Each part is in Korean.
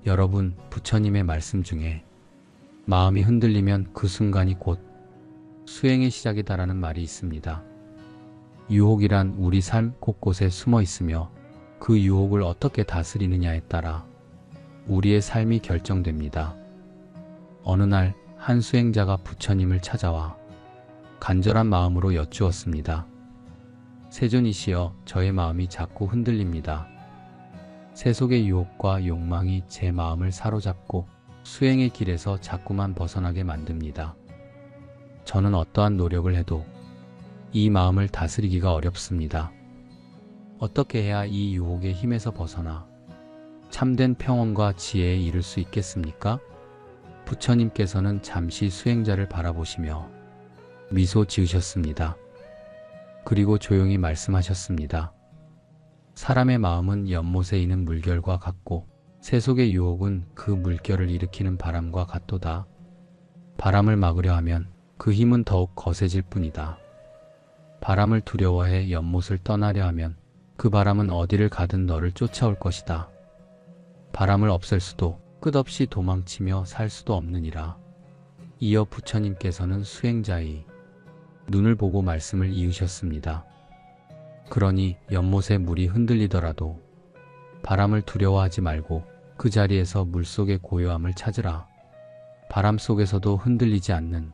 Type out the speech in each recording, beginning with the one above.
여러분, 부처님의 말씀 중에 마음이 흔들리면 그 순간이 곧 수행의 시작이다라는 말이 있습니다. 유혹이란 우리 삶 곳곳에 숨어 있으며 그 유혹을 어떻게 다스리느냐에 따라 우리의 삶이 결정됩니다. 어느 날 한 수행자가 부처님을 찾아와 간절한 마음으로 여쭈었습니다. 세존이시여, 저의 마음이 자꾸 흔들립니다. 세속의 유혹과 욕망이 제 마음을 사로잡고 수행의 길에서 자꾸만 벗어나게 만듭니다. 저는 어떠한 노력을 해도 이 마음을 다스리기가 어렵습니다. 어떻게 해야 이 유혹의 힘에서 벗어나 참된 평온과 지혜에 이를 수 있겠습니까? 부처님께서는 잠시 수행자를 바라보시며 미소 지으셨습니다. 그리고 조용히 말씀하셨습니다. 사람의 마음은 연못에 있는 물결과 같고 세속의 유혹은 그 물결을 일으키는 바람과 같도다. 바람을 막으려 하면 그 힘은 더욱 거세질 뿐이다. 바람을 두려워해 연못을 떠나려 하면 그 바람은 어디를 가든 너를 쫓아올 것이다. 바람을 없앨 수도 끝없이 도망치며 살 수도 없느니라. 이어 부처님께서는 수행자의 눈을 보고 말씀을 이으셨습니다. 그러니 연못의 물이 흔들리더라도 바람을 두려워하지 말고 그 자리에서 물속의 고요함을 찾으라. 바람 속에서도 흔들리지 않는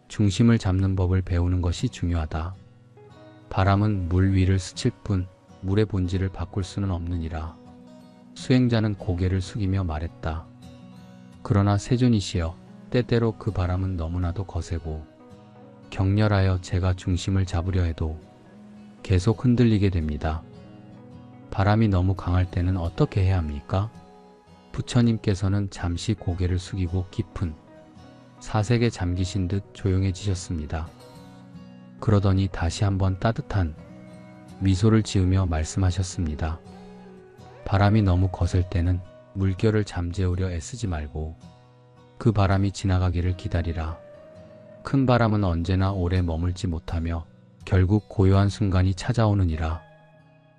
중심을 잡는 법을 배우는 것이 중요하다. 바람은 물 위를 스칠 뿐 물의 본질을 바꿀 수는 없느니라. 수행자는 고개를 숙이며 말했다. 그러나 세존이시여, 때때로 그 바람은 너무나도 거세고 격렬하여 제가 중심을 잡으려 해도 계속 흔들리게 됩니다. 바람이 너무 강할 때는 어떻게 해야 합니까? 부처님께서는 잠시 고개를 숙이고 깊은 사색에 잠기신 듯 조용해지셨습니다. 그러더니 다시 한번 따뜻한 미소를 지으며 말씀하셨습니다. 바람이 너무 거셀 때는 물결을 잠재우려 애쓰지 말고 그 바람이 지나가기를 기다리라. 큰 바람은 언제나 오래 머물지 못하며 결국 고요한 순간이 찾아오느니라.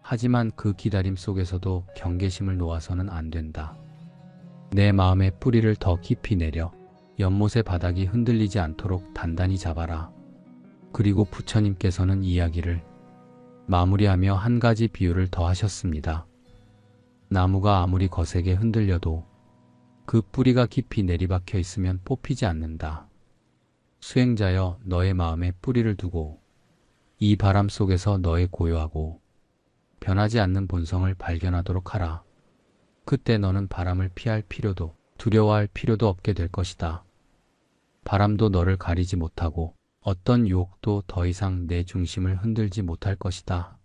하지만 그 기다림 속에서도 경계심을 놓아서는 안 된다. 내 마음의 뿌리를 더 깊이 내려 연못의 바닥이 흔들리지 않도록 단단히 잡아라. 그리고 부처님께서는 이야기를 마무리하며 한 가지 비유를 더 하셨습니다. 나무가 아무리 거세게 흔들려도 그 뿌리가 깊이 내리박혀 있으면 뽑히지 않는다. 수행자여, 너의 마음에 뿌리를 두고 이 바람 속에서 너의 고요하고 변하지 않는 본성을 발견하도록 하라. 그때 너는 바람을 피할 필요도 두려워할 필요도 없게 될 것이다. 바람도 너를 가리지 못하고 어떤 유혹도 더 이상 내 중심을 흔들지 못할 것이다.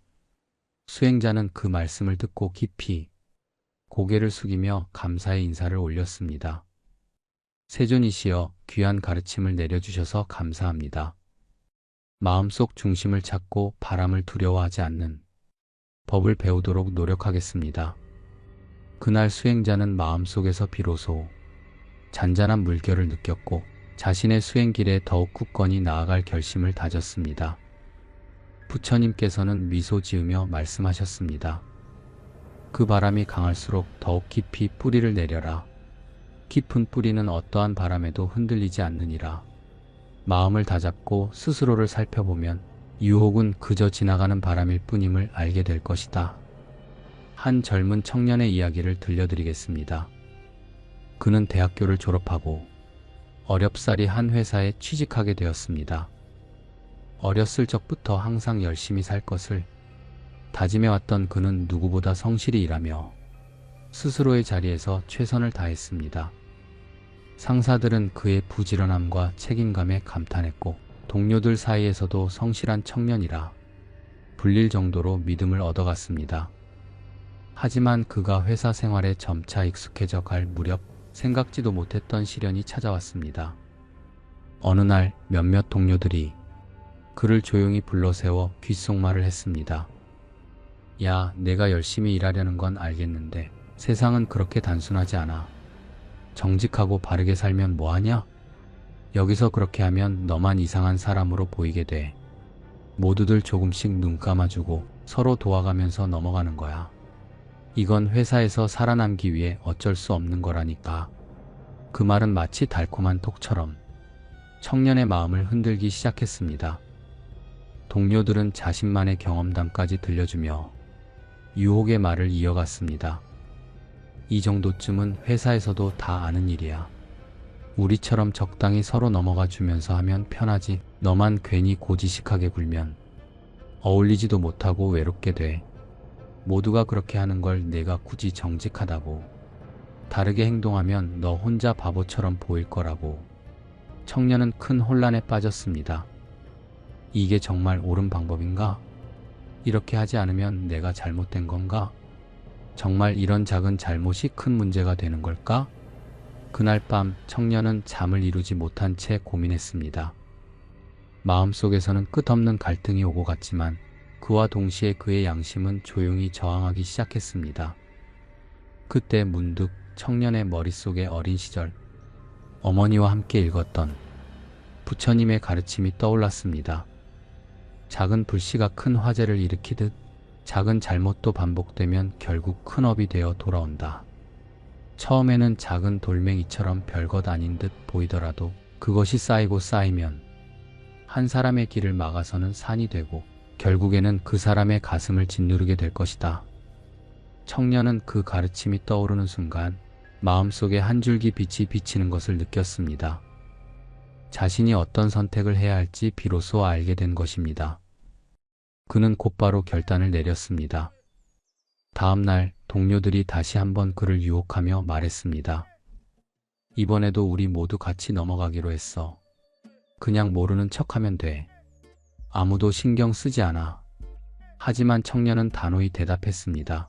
수행자는 그 말씀을 듣고 깊이 고개를 숙이며 감사의 인사를 올렸습니다. 세존이시여, 귀한 가르침을 내려주셔서 감사합니다. 마음속 중심을 찾고 바람을 두려워하지 않는 법을 배우도록 노력하겠습니다. 그날 수행자는 마음속에서 비로소 잔잔한 물결을 느꼈고 자신의 수행길에 더욱 굳건히 나아갈 결심을 다졌습니다. 부처님께서는 미소 지으며 말씀하셨습니다. 그 바람이 강할수록 더욱 깊이 뿌리를 내려라. 깊은 뿌리는 어떠한 바람에도 흔들리지 않느니라. 마음을 다잡고 스스로를 살펴보면 유혹은 그저 지나가는 바람일 뿐임을 알게 될 것이다. 한 젊은 청년의 이야기를 들려드리겠습니다. 그는 대학교를 졸업하고 어렵사리 한 회사에 취직하게 되었습니다. 어렸을 적부터 항상 열심히 살 것을 다짐해왔던 그는 누구보다 성실히 일하며 스스로의 자리에서 최선을 다했습니다. 상사들은 그의 부지런함과 책임감에 감탄했고 동료들 사이에서도 성실한 청년이라 불릴 정도로 믿음을 얻어갔습니다. 하지만 그가 회사 생활에 점차 익숙해져 갈 무렵 생각지도 못했던 시련이 찾아왔습니다. 어느 날 몇몇 동료들이 그를 조용히 불러세워 귓속말을 했습니다. 야, 내가 열심히 일하려는 건 알겠는데 세상은 그렇게 단순하지 않아. 정직하고 바르게 살면 뭐하냐? 여기서 그렇게 하면 너만 이상한 사람으로 보이게 돼. 모두들 조금씩 눈 감아주고 서로 도와가면서 넘어가는 거야. 이건 회사에서 살아남기 위해 어쩔 수 없는 거라니까. 그 말은 마치 달콤한 톡처럼 청년의 마음을 흔들기 시작했습니다. 동료들은 자신만의 경험담까지 들려주며 유혹의 말을 이어갔습니다. 이 정도쯤은 회사에서도 다 아는 일이야. 우리처럼 적당히 서로 넘어가 주면서 하면 편하지. 너만 괜히 고지식하게 굴면 어울리지도 못하고 외롭게 돼. 모두가 그렇게 하는 걸 내가 굳이 정직하다고. 다르게 행동하면 너 혼자 바보처럼 보일 거라고. 청년은 큰 혼란에 빠졌습니다. 이게 정말 옳은 방법인가? 이렇게 하지 않으면 내가 잘못된 건가? 정말 이런 작은 잘못이 큰 문제가 되는 걸까? 그날 밤 청년은 잠을 이루지 못한 채 고민했습니다. 마음속에서는 끝없는 갈등이 오고 갔지만 그와 동시에 그의 양심은 조용히 저항하기 시작했습니다. 그때 문득 청년의 머릿속에 어린 시절 어머니와 함께 읽었던 부처님의 가르침이 떠올랐습니다. 작은 불씨가 큰 화재를 일으키듯 작은 잘못도 반복되면 결국 큰 업이 되어 돌아온다. 처음에는 작은 돌멩이처럼 별것 아닌 듯 보이더라도 그것이 쌓이고 쌓이면 한 사람의 길을 막아서는 산이 되고 결국에는 그 사람의 가슴을 짓누르게 될 것이다. 청년은 그 가르침이 떠오르는 순간 마음속에 한 줄기 빛이 비치는 것을 느꼈습니다. 자신이 어떤 선택을 해야 할지 비로소 알게 된 것입니다. 그는 곧바로 결단을 내렸습니다. 다음 날 동료들이 다시 한번 그를 유혹하며 말했습니다. 이번에도 우리 모두 같이 넘어가기로 했어. 그냥 모르는 척하면 돼. 아무도 신경 쓰지 않아. 하지만 청년은 단호히 대답했습니다.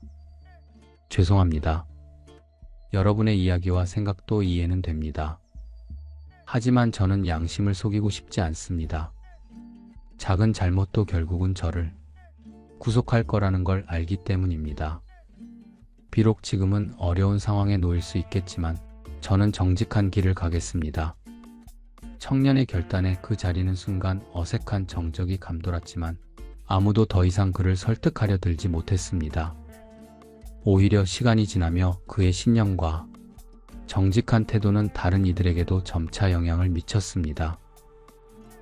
죄송합니다. 여러분의 이야기와 생각도 이해는 됩니다. 하지만 저는 양심을 속이고 싶지 않습니다. 작은 잘못도 결국은 저를 구속할 거라는 걸 알기 때문입니다. 비록 지금은 어려운 상황에 놓일 수 있겠지만 저는 정직한 길을 가겠습니다. 청년의 결단에 그 자리는 순간 어색한 정적이 감돌았지만 아무도 더 이상 그를 설득하려 들지 못했습니다. 오히려 시간이 지나며 그의 신념과 정직한 태도는 다른 이들에게도 점차 영향을 미쳤습니다.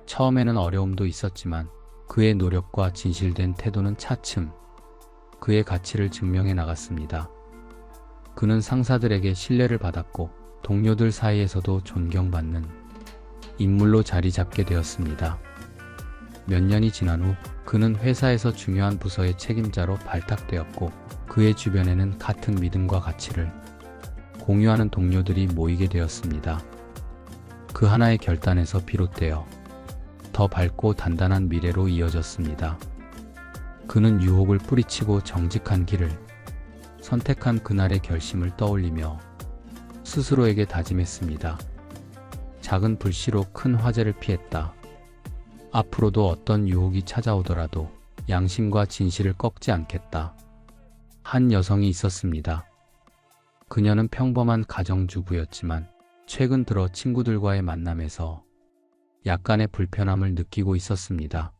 처음에는 어려움도 있었지만 그의 노력과 진실된 태도는 차츰 그의 가치를 증명해 나갔습니다. 그는 상사들에게 신뢰를 받았고 동료들 사이에서도 존경받는 인물로 자리 잡게 되었습니다. 몇 년이 지난 후 그는 회사에서 중요한 부서의 책임자로 발탁되었고 그의 주변에는 같은 믿음과 가치를 공유하는 동료들이 모이게 되었습니다. 그 하나의 결단에서 비롯되어 더 밝고 단단한 미래로 이어졌습니다. 그는 유혹을 뿌리치고 정직한 길을 선택한 그날의 결심을 떠올리며 스스로에게 다짐했습니다. 작은 불씨로 큰 화재를 피했다. 앞으로도 어떤 유혹이 찾아오더라도 양심과 진실을 꺾지 않겠다. 한 여성이 있었습니다. 그녀는 평범한 가정주부였지만 최근 들어 친구들과의 만남에서 약간의 불편함을 느끼고 있었습니다.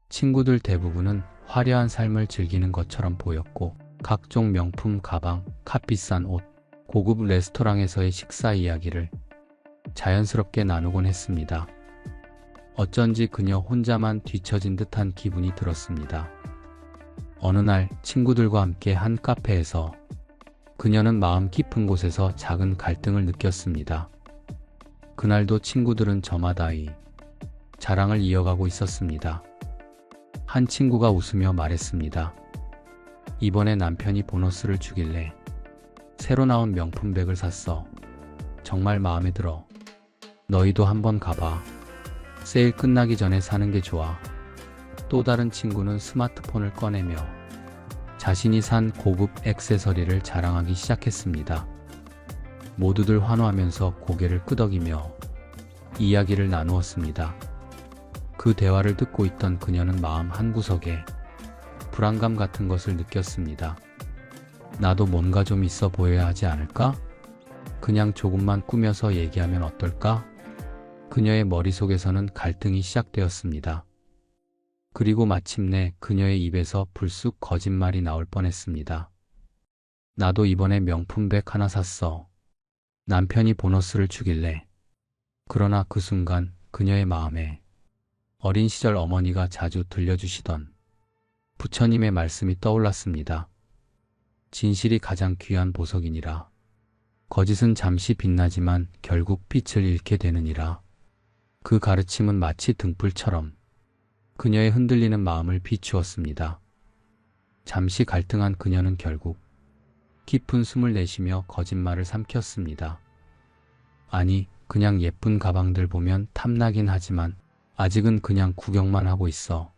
친구들 대부분은 화려한 삶을 즐기는 것처럼 보였고 각종 명품 가방, 값비싼 옷, 고급 레스토랑에서의 식사 이야기를 자연스럽게 나누곤 했습니다. 어쩐지 그녀 혼자만 뒤처진 듯한 기분이 들었습니다. 어느 날 친구들과 함께 한 카페에서 그녀는 마음 깊은 곳에서 작은 갈등을 느꼈습니다. 그날도 친구들은 저마다의 자랑을 이어가고 있었습니다. 한 친구가 웃으며 말했습니다. 이번에 남편이 보너스를 주길래 새로 나온 명품백을 샀어. 정말 마음에 들어. 너희도 한번 가봐. 세일 끝나기 전에 사는 게 좋아. 또 다른 친구는 스마트폰을 꺼내며 자신이 산 고급 액세서리를 자랑하기 시작했습니다. 모두들 환호하면서 고개를 끄덕이며 이야기를 나누었습니다. 그 대화를 듣고 있던 그녀는 마음 한구석에 불안감 같은 것을 느꼈습니다. 나도 뭔가 좀 있어 보여야 하지 않을까? 그냥 조금만 꾸며서 얘기하면 어떨까? 그녀의 머릿속에서는 갈등이 시작되었습니다. 그리고 마침내 그녀의 입에서 불쑥 거짓말이 나올 뻔했습니다. 나도 이번에 명품백 하나 샀어. 남편이 보너스를 주길래. 그러나 그 순간 그녀의 마음에 어린 시절 어머니가 자주 들려주시던 부처님의 말씀이 떠올랐습니다. 진실이 가장 귀한 보석이니라. 거짓은 잠시 빛나지만 결국 빛을 잃게 되느니라. 그 가르침은 마치 등불처럼 그녀의 흔들리는 마음을 비추었습니다. 잠시 갈등한 그녀는 결국 깊은 숨을 내쉬며 거짓말을 삼켰습니다. 아니, 그냥 예쁜 가방들 보면 탐나긴 하지만 아직은 그냥 구경만 하고 있어.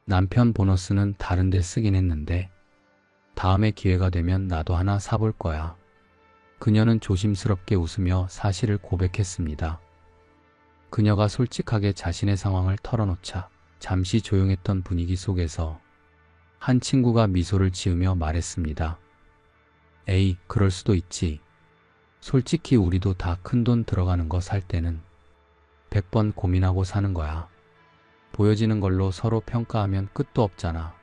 남편 보너스는 다른 데 쓰긴 했는데 다음에 기회가 되면 나도 하나 사볼 거야. 그녀는 조심스럽게 웃으며 사실을 고백했습니다. 그녀가 솔직하게 자신의 상황을 털어놓자 잠시 조용했던 분위기 속에서 한 친구가 미소를 지으며 말했습니다. 에이, 그럴 수도 있지. 솔직히 우리도 다 큰돈 들어가는 거 살 때는 100번 고민하고 사는 거야. 보여지는 걸로 서로 평가하면 끝도 없잖아.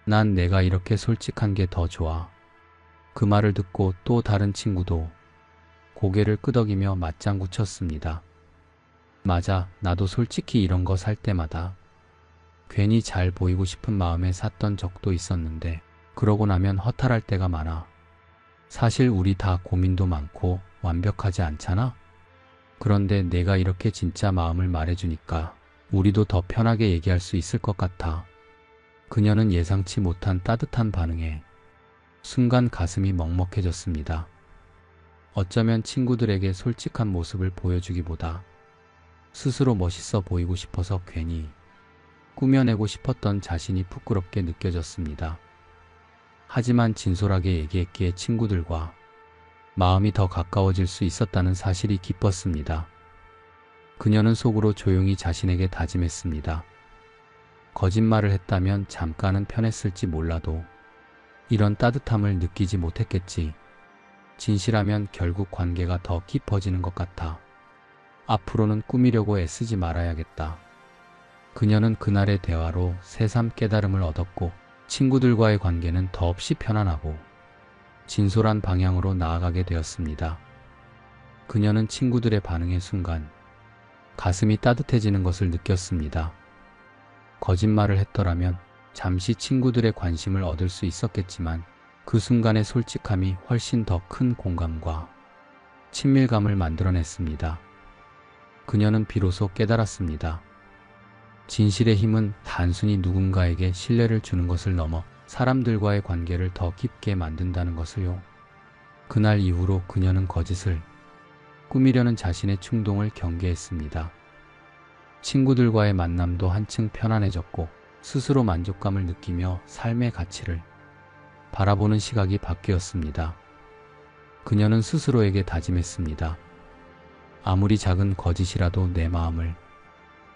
난 내가 이렇게 솔직한 게 더 좋아. 그 말을 듣고 또 다른 친구도 고개를 끄덕이며 맞장구 쳤습니다. 맞아, 나도 솔직히 이런 거 살 때마다 괜히 잘 보이고 싶은 마음에 샀던 적도 있었는데 그러고 나면 허탈할 때가 많아. 사실 우리 다 고민도 많고 완벽하지 않잖아? 그런데 내가 이렇게 진짜 마음을 말해주니까 우리도 더 편하게 얘기할 수 있을 것 같아. 그녀는 예상치 못한 따뜻한 반응에 순간 가슴이 먹먹해졌습니다. 어쩌면 친구들에게 솔직한 모습을 보여주기보다 스스로 멋있어 보이고 싶어서 괜히 꾸며내고 싶었던 자신이 부끄럽게 느껴졌습니다. 하지만 진솔하게 얘기했기에 친구들과 마음이 더 가까워질 수 있었다는 사실이 기뻤습니다. 그녀는 속으로 조용히 자신에게 다짐했습니다. 거짓말을 했다면 잠깐은 편했을지 몰라도 이런 따뜻함을 느끼지 못했겠지. 진실하면 결국 관계가 더 깊어지는 것 같아. 앞으로는 꾸미려고 애쓰지 말아야겠다. 그녀는 그날의 대화로 새삼 깨달음을 얻었고 친구들과의 관계는 더없이 편안하고 진솔한 방향으로 나아가게 되었습니다. 그녀는 친구들의 반응의 순간 가슴이 따뜻해지는 것을 느꼈습니다. 거짓말을 했더라면 잠시 친구들의 관심을 얻을 수 있었겠지만 그 순간의 솔직함이 훨씬 더 큰 공감과 친밀감을 만들어냈습니다. 그녀는 비로소 깨달았습니다. 진실의 힘은 단순히 누군가에게 신뢰를 주는 것을 넘어 사람들과의 관계를 더 깊게 만든다는 것을요. 그날 이후로 그녀는 거짓을 꾸미려는 자신의 충동을 경계했습니다. 친구들과의 만남도 한층 편안해졌고 스스로 만족감을 느끼며 삶의 가치를 바라보는 시각이 바뀌었습니다. 그녀는 스스로에게 다짐했습니다. 아무리 작은 거짓이라도 내 마음을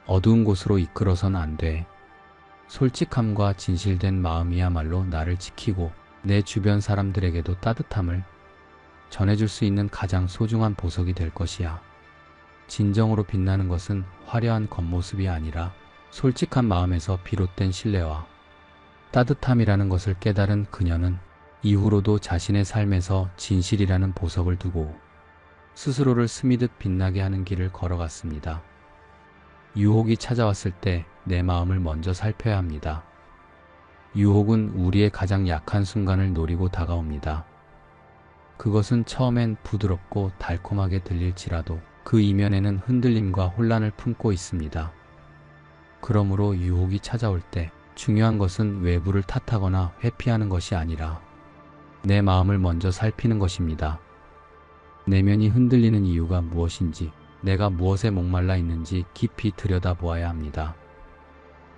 어두운 곳으로 이끌어선 안 돼. 솔직함과 진실된 마음이야말로 나를 지키고 내 주변 사람들에게도 따뜻함을 전해줄 수 있는 가장 소중한 보석이 될 것이야. 진정으로 빛나는 것은 화려한 겉모습이 아니라 솔직한 마음에서 비롯된 신뢰와 따뜻함이라는 것을 깨달은 그녀는 이후로도 자신의 삶에서 진실이라는 보석을 두고 스스로를 스미듯 빛나게 하는 길을 걸어갔습니다. 유혹이 찾아왔을 때 내 마음을 먼저 살펴야 합니다. 유혹은 우리의 가장 약한 순간을 노리고 다가옵니다. 그것은 처음엔 부드럽고 달콤하게 들릴지라도 그 이면에는 흔들림과 혼란을 품고 있습니다. 그러므로 유혹이 찾아올 때 중요한 것은 외부를 탓하거나 회피하는 것이 아니라 내 마음을 먼저 살피는 것입니다. 내면이 흔들리는 이유가 무엇인지, 내가 무엇에 목말라 있는지 깊이 들여다보아야 합니다.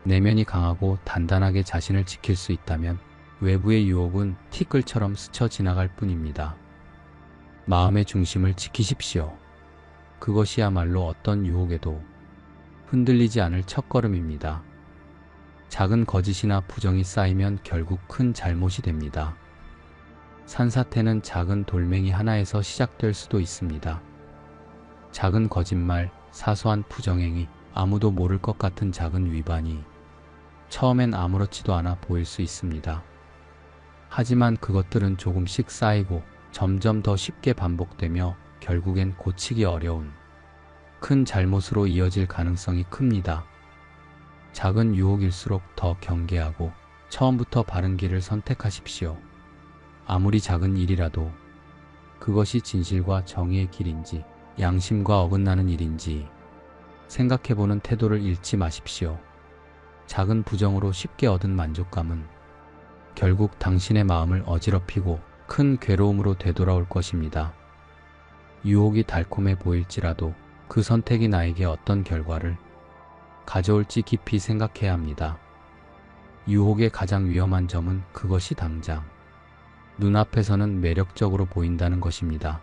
내면이 강하고 단단하게 자신을 지킬 수 있다면 외부의 유혹은 티끌처럼 스쳐 지나갈 뿐입니다. 마음의 중심을 지키십시오. 그것이야말로 어떤 유혹에도 흔들리지 않을 첫걸음입니다. 작은 거짓이나 부정이 쌓이면 결국 큰 잘못이 됩니다. 산사태는 작은 돌멩이 하나에서 시작될 수도 있습니다. 작은 거짓말, 사소한 부정행위, 아무도 모를 것 같은 작은 위반이 처음엔 아무렇지도 않아 보일 수 있습니다. 하지만 그것들은 조금씩 쌓이고 점점 더 쉽게 반복되며 결국엔 고치기 어려운 큰 잘못으로 이어질 가능성이 큽니다. 작은 유혹일수록 더 경계하고 처음부터 바른 길을 선택하십시오. 아무리 작은 일이라도 그것이 진실과 정의의 길인지 양심과 어긋나는 일인지 생각해보는 태도를 잃지 마십시오. 작은 부정으로 쉽게 얻은 만족감은 결국 당신의 마음을 어지럽히고 큰 괴로움으로 되돌아올 것입니다. 유혹이 달콤해 보일지라도 그 선택이 나에게 어떤 결과를 가져올지 깊이 생각해야 합니다. 유혹의 가장 위험한 점은 그것이 당장 눈앞에서는 매력적으로 보인다는 것입니다.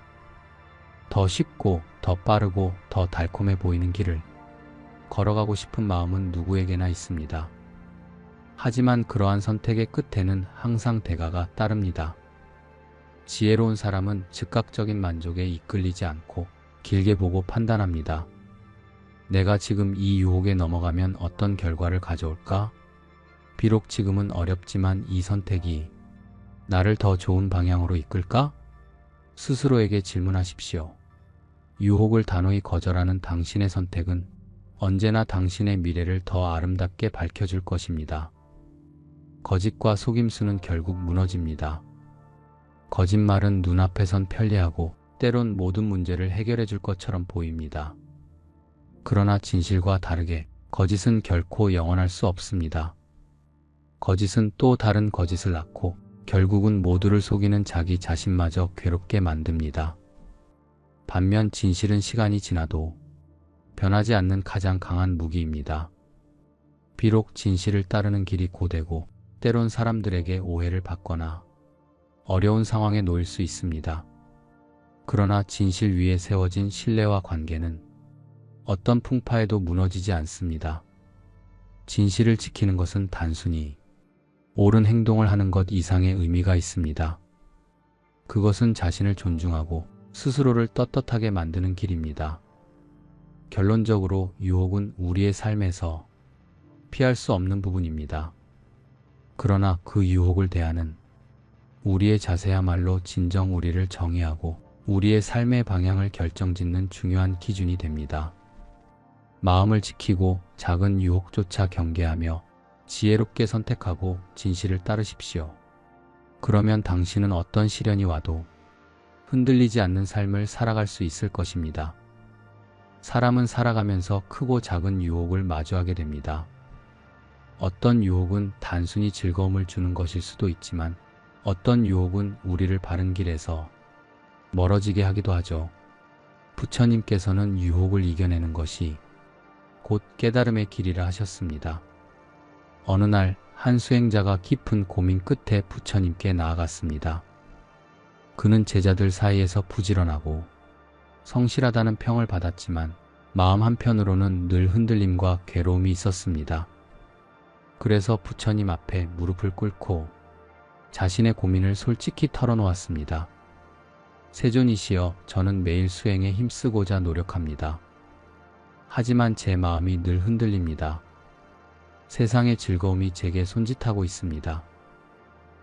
더 쉽고 더 빠르고 더 달콤해 보이는 길을 걸어가고 싶은 마음은 누구에게나 있습니다. 하지만 그러한 선택의 끝에는 항상 대가가 따릅니다. 지혜로운 사람은 즉각적인 만족에 이끌리지 않고 길게 보고 판단합니다. 내가 지금 이 유혹에 넘어가면 어떤 결과를 가져올까? 비록 지금은 어렵지만 이 선택이 나를 더 좋은 방향으로 이끌까? 스스로에게 질문하십시오. 유혹을 단호히 거절하는 당신의 선택은 언제나 당신의 미래를 더 아름답게 밝혀줄 것입니다. 거짓과 속임수는 결국 무너집니다. 거짓말은 눈앞에선 편리하고 때론 모든 문제를 해결해 줄 것처럼 보입니다. 그러나 진실과 다르게 거짓은 결코 영원할 수 없습니다. 거짓은 또 다른 거짓을 낳고 결국은 모두를 속이는 자기 자신마저 괴롭게 만듭니다. 반면 진실은 시간이 지나도 변하지 않는 가장 강한 무기입니다. 비록 진실을 따르는 길이 고되고 때론 사람들에게 오해를 받거나 어려운 상황에 놓일 수 있습니다. 그러나 진실 위에 세워진 신뢰와 관계는 어떤 풍파에도 무너지지 않습니다. 진실을 지키는 것은 단순히 옳은 행동을 하는 것 이상의 의미가 있습니다. 그것은 자신을 존중하고 스스로를 떳떳하게 만드는 길입니다. 결론적으로 유혹은 우리의 삶에서 피할 수 없는 부분입니다. 그러나 그 유혹을 대하는 우리의 자세야말로 진정 우리를 정의하고 우리의 삶의 방향을 결정짓는 중요한 기준이 됩니다. 마음을 지키고 작은 유혹조차 경계하며 지혜롭게 선택하고 진실을 따르십시오. 그러면 당신은 어떤 시련이 와도 흔들리지 않는 삶을 살아갈 수 있을 것입니다. 사람은 살아가면서 크고 작은 유혹을 마주하게 됩니다. 어떤 유혹은 단순히 즐거움을 주는 것일 수도 있지만 어떤 유혹은 우리를 바른 길에서 멀어지게 하기도 하죠. 부처님께서는 유혹을 이겨내는 것이 곧 깨달음의 길이라 하셨습니다. 어느 날 한 수행자가 깊은 고민 끝에 부처님께 나아갔습니다. 그는 제자들 사이에서 부지런하고 성실하다는 평을 받았지만 마음 한편으로는 늘 흔들림과 괴로움이 있었습니다. 그래서 부처님 앞에 무릎을 꿇고 자신의 고민을 솔직히 털어놓았습니다. 세존이시여, 저는 매일 수행에 힘쓰고자 노력합니다. 하지만 제 마음이 늘 흔들립니다. 세상의 즐거움이 제게 손짓하고 있습니다.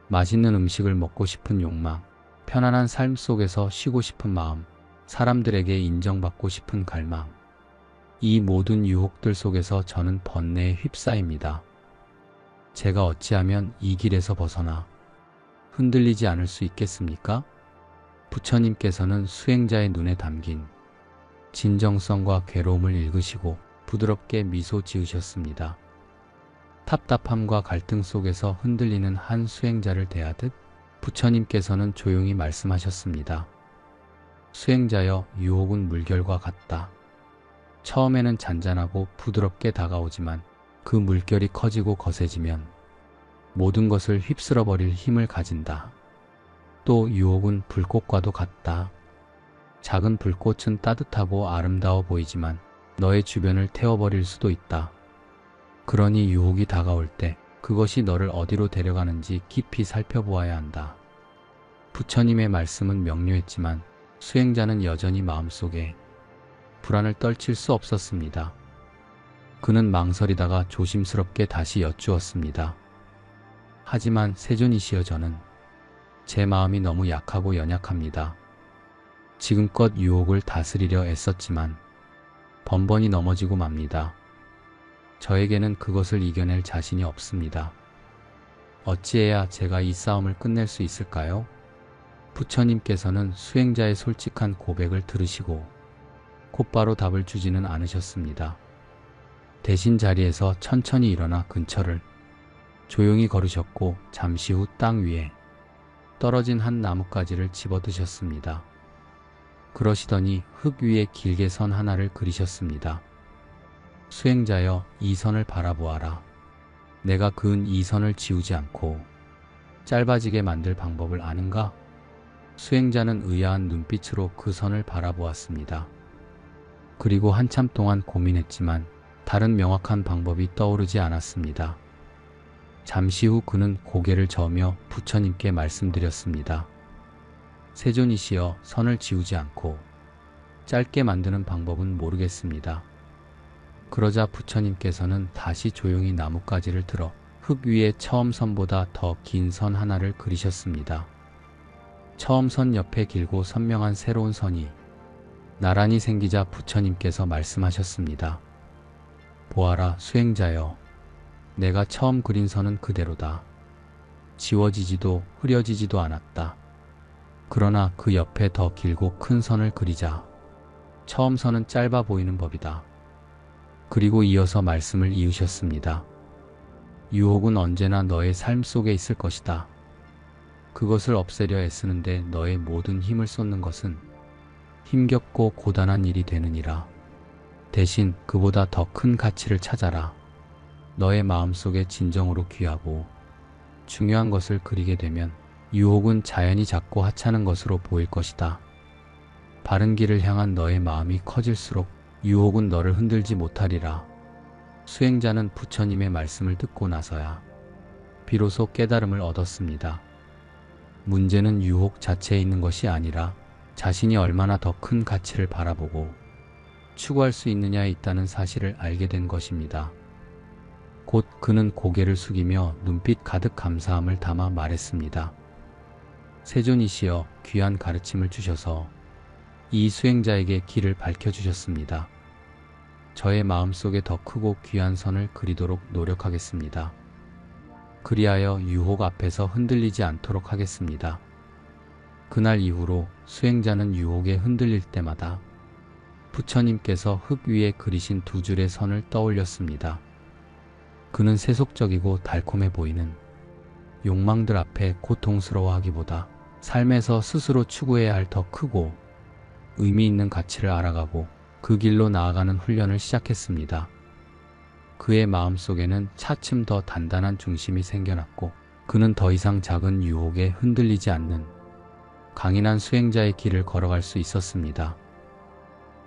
맛있는 음식을 먹고 싶은 욕망, 편안한 삶 속에서 쉬고 싶은 마음, 사람들에게 인정받고 싶은 갈망. 이 모든 유혹들 속에서 저는 번뇌에 휩싸입니다. 제가 어찌하면 이 길에서 벗어나 흔들리지 않을 수 있겠습니까? 부처님께서는 수행자의 눈에 담긴 진정성과 괴로움을 읽으시고 부드럽게 미소 지으셨습니다. 답답함과 갈등 속에서 흔들리는 한 수행자를 대하듯 부처님께서는 조용히 말씀하셨습니다. 수행자여, 유혹은 물결과 같다. 처음에는 잔잔하고 부드럽게 다가오지만 그 물결이 커지고 거세지면 모든 것을 휩쓸어 버릴 힘을 가진다. 또 유혹은 불꽃과도 같다. 작은 불꽃은 따뜻하고 아름다워 보이지만 너의 주변을 태워버릴 수도 있다. 그러니 유혹이 다가올 때 그것이 너를 어디로 데려가는지 깊이 살펴보아야 한다. 부처님의 말씀은 명료했지만 수행자는 여전히 마음속에 불안을 떨칠 수 없었습니다. 그는 망설이다가 조심스럽게 다시 여쭈었습니다. 하지만 세존이시여, 저는 제 마음이 너무 약하고 연약합니다. 지금껏 유혹을 다스리려 애썼지만 번번이 넘어지고 맙니다. 저에게는 그것을 이겨낼 자신이 없습니다. 어찌해야 제가 이 싸움을 끝낼 수 있을까요? 부처님께서는 수행자의 솔직한 고백을 들으시고 곧바로 답을 주지는 않으셨습니다. 대신 자리에서 천천히 일어나 근처를 조용히 걸으셨고 잠시 후 땅 위에 떨어진 한 나뭇가지를 집어드셨습니다. 그러시더니 흙 위에 길게 선 하나를 그리셨습니다. 수행자여, 이 선을 바라보아라. 내가 그은 이 선을 지우지 않고 짧아지게 만들 방법을 아는가? 수행자는 의아한 눈빛으로 그 선을 바라보았습니다. 그리고 한참 동안 고민했지만 다른 명확한 방법이 떠오르지 않았습니다. 잠시 후 그는 고개를 저으며 부처님께 말씀드렸습니다. 세존이시여, 선을 지우지 않고 짧게 만드는 방법은 모르겠습니다. 그러자 부처님께서는 다시 조용히 나뭇가지를 들어 흙 위에 처음 선보다 더 긴 선 하나를 그리셨습니다. 처음 선 옆에 길고 선명한 새로운 선이 나란히 생기자 부처님께서 말씀하셨습니다. 보아라, 수행자여. 내가 처음 그린 선은 그대로다. 지워지지도 흐려지지도 않았다. 그러나 그 옆에 더 길고 큰 선을 그리자 처음 선은 짧아 보이는 법이다. 그리고 이어서 말씀을 이으셨습니다. 유혹은 언제나 너의 삶 속에 있을 것이다. 그것을 없애려 애쓰는데 너의 모든 힘을 쏟는 것은 힘겹고 고단한 일이 되느니라. 대신 그보다 더 큰 가치를 찾아라. 너의 마음속에 진정으로 귀하고 중요한 것을 그리게 되면 유혹은 자연히 작고 하찮은 것으로 보일 것이다. 바른 길을 향한 너의 마음이 커질수록 유혹은 너를 흔들지 못하리라. 수행자는 부처님의 말씀을 듣고 나서야 비로소 깨달음을 얻었습니다. 문제는 유혹 자체에 있는 것이 아니라 자신이 얼마나 더 큰 가치를 바라보고 추구할 수 있느냐에 있다는 사실을 알게 된 것입니다. 곧 그는 고개를 숙이며 눈빛 가득 감사함을 담아 말했습니다. 세존이시여, 귀한 가르침을 주셔서 이 수행자에게 길을 밝혀주셨습니다. 저의 마음속에 더 크고 귀한 선을 그리도록 노력하겠습니다. 그리하여 유혹 앞에서 흔들리지 않도록 하겠습니다. 그날 이후로 수행자는 유혹에 흔들릴 때마다 부처님께서 흙 위에 그리신 두 줄의 선을 떠올렸습니다. 그는 세속적이고 달콤해 보이는 욕망들 앞에 고통스러워하기보다 삶에서 스스로 추구해야 할 더 크고 의미 있는 가치를 알아가고 그 길로 나아가는 훈련을 시작했습니다. 그의 마음속에는 차츰 더 단단한 중심이 생겨났고 그는 더 이상 작은 유혹에 흔들리지 않는 강인한 수행자의 길을 걸어갈 수 있었습니다.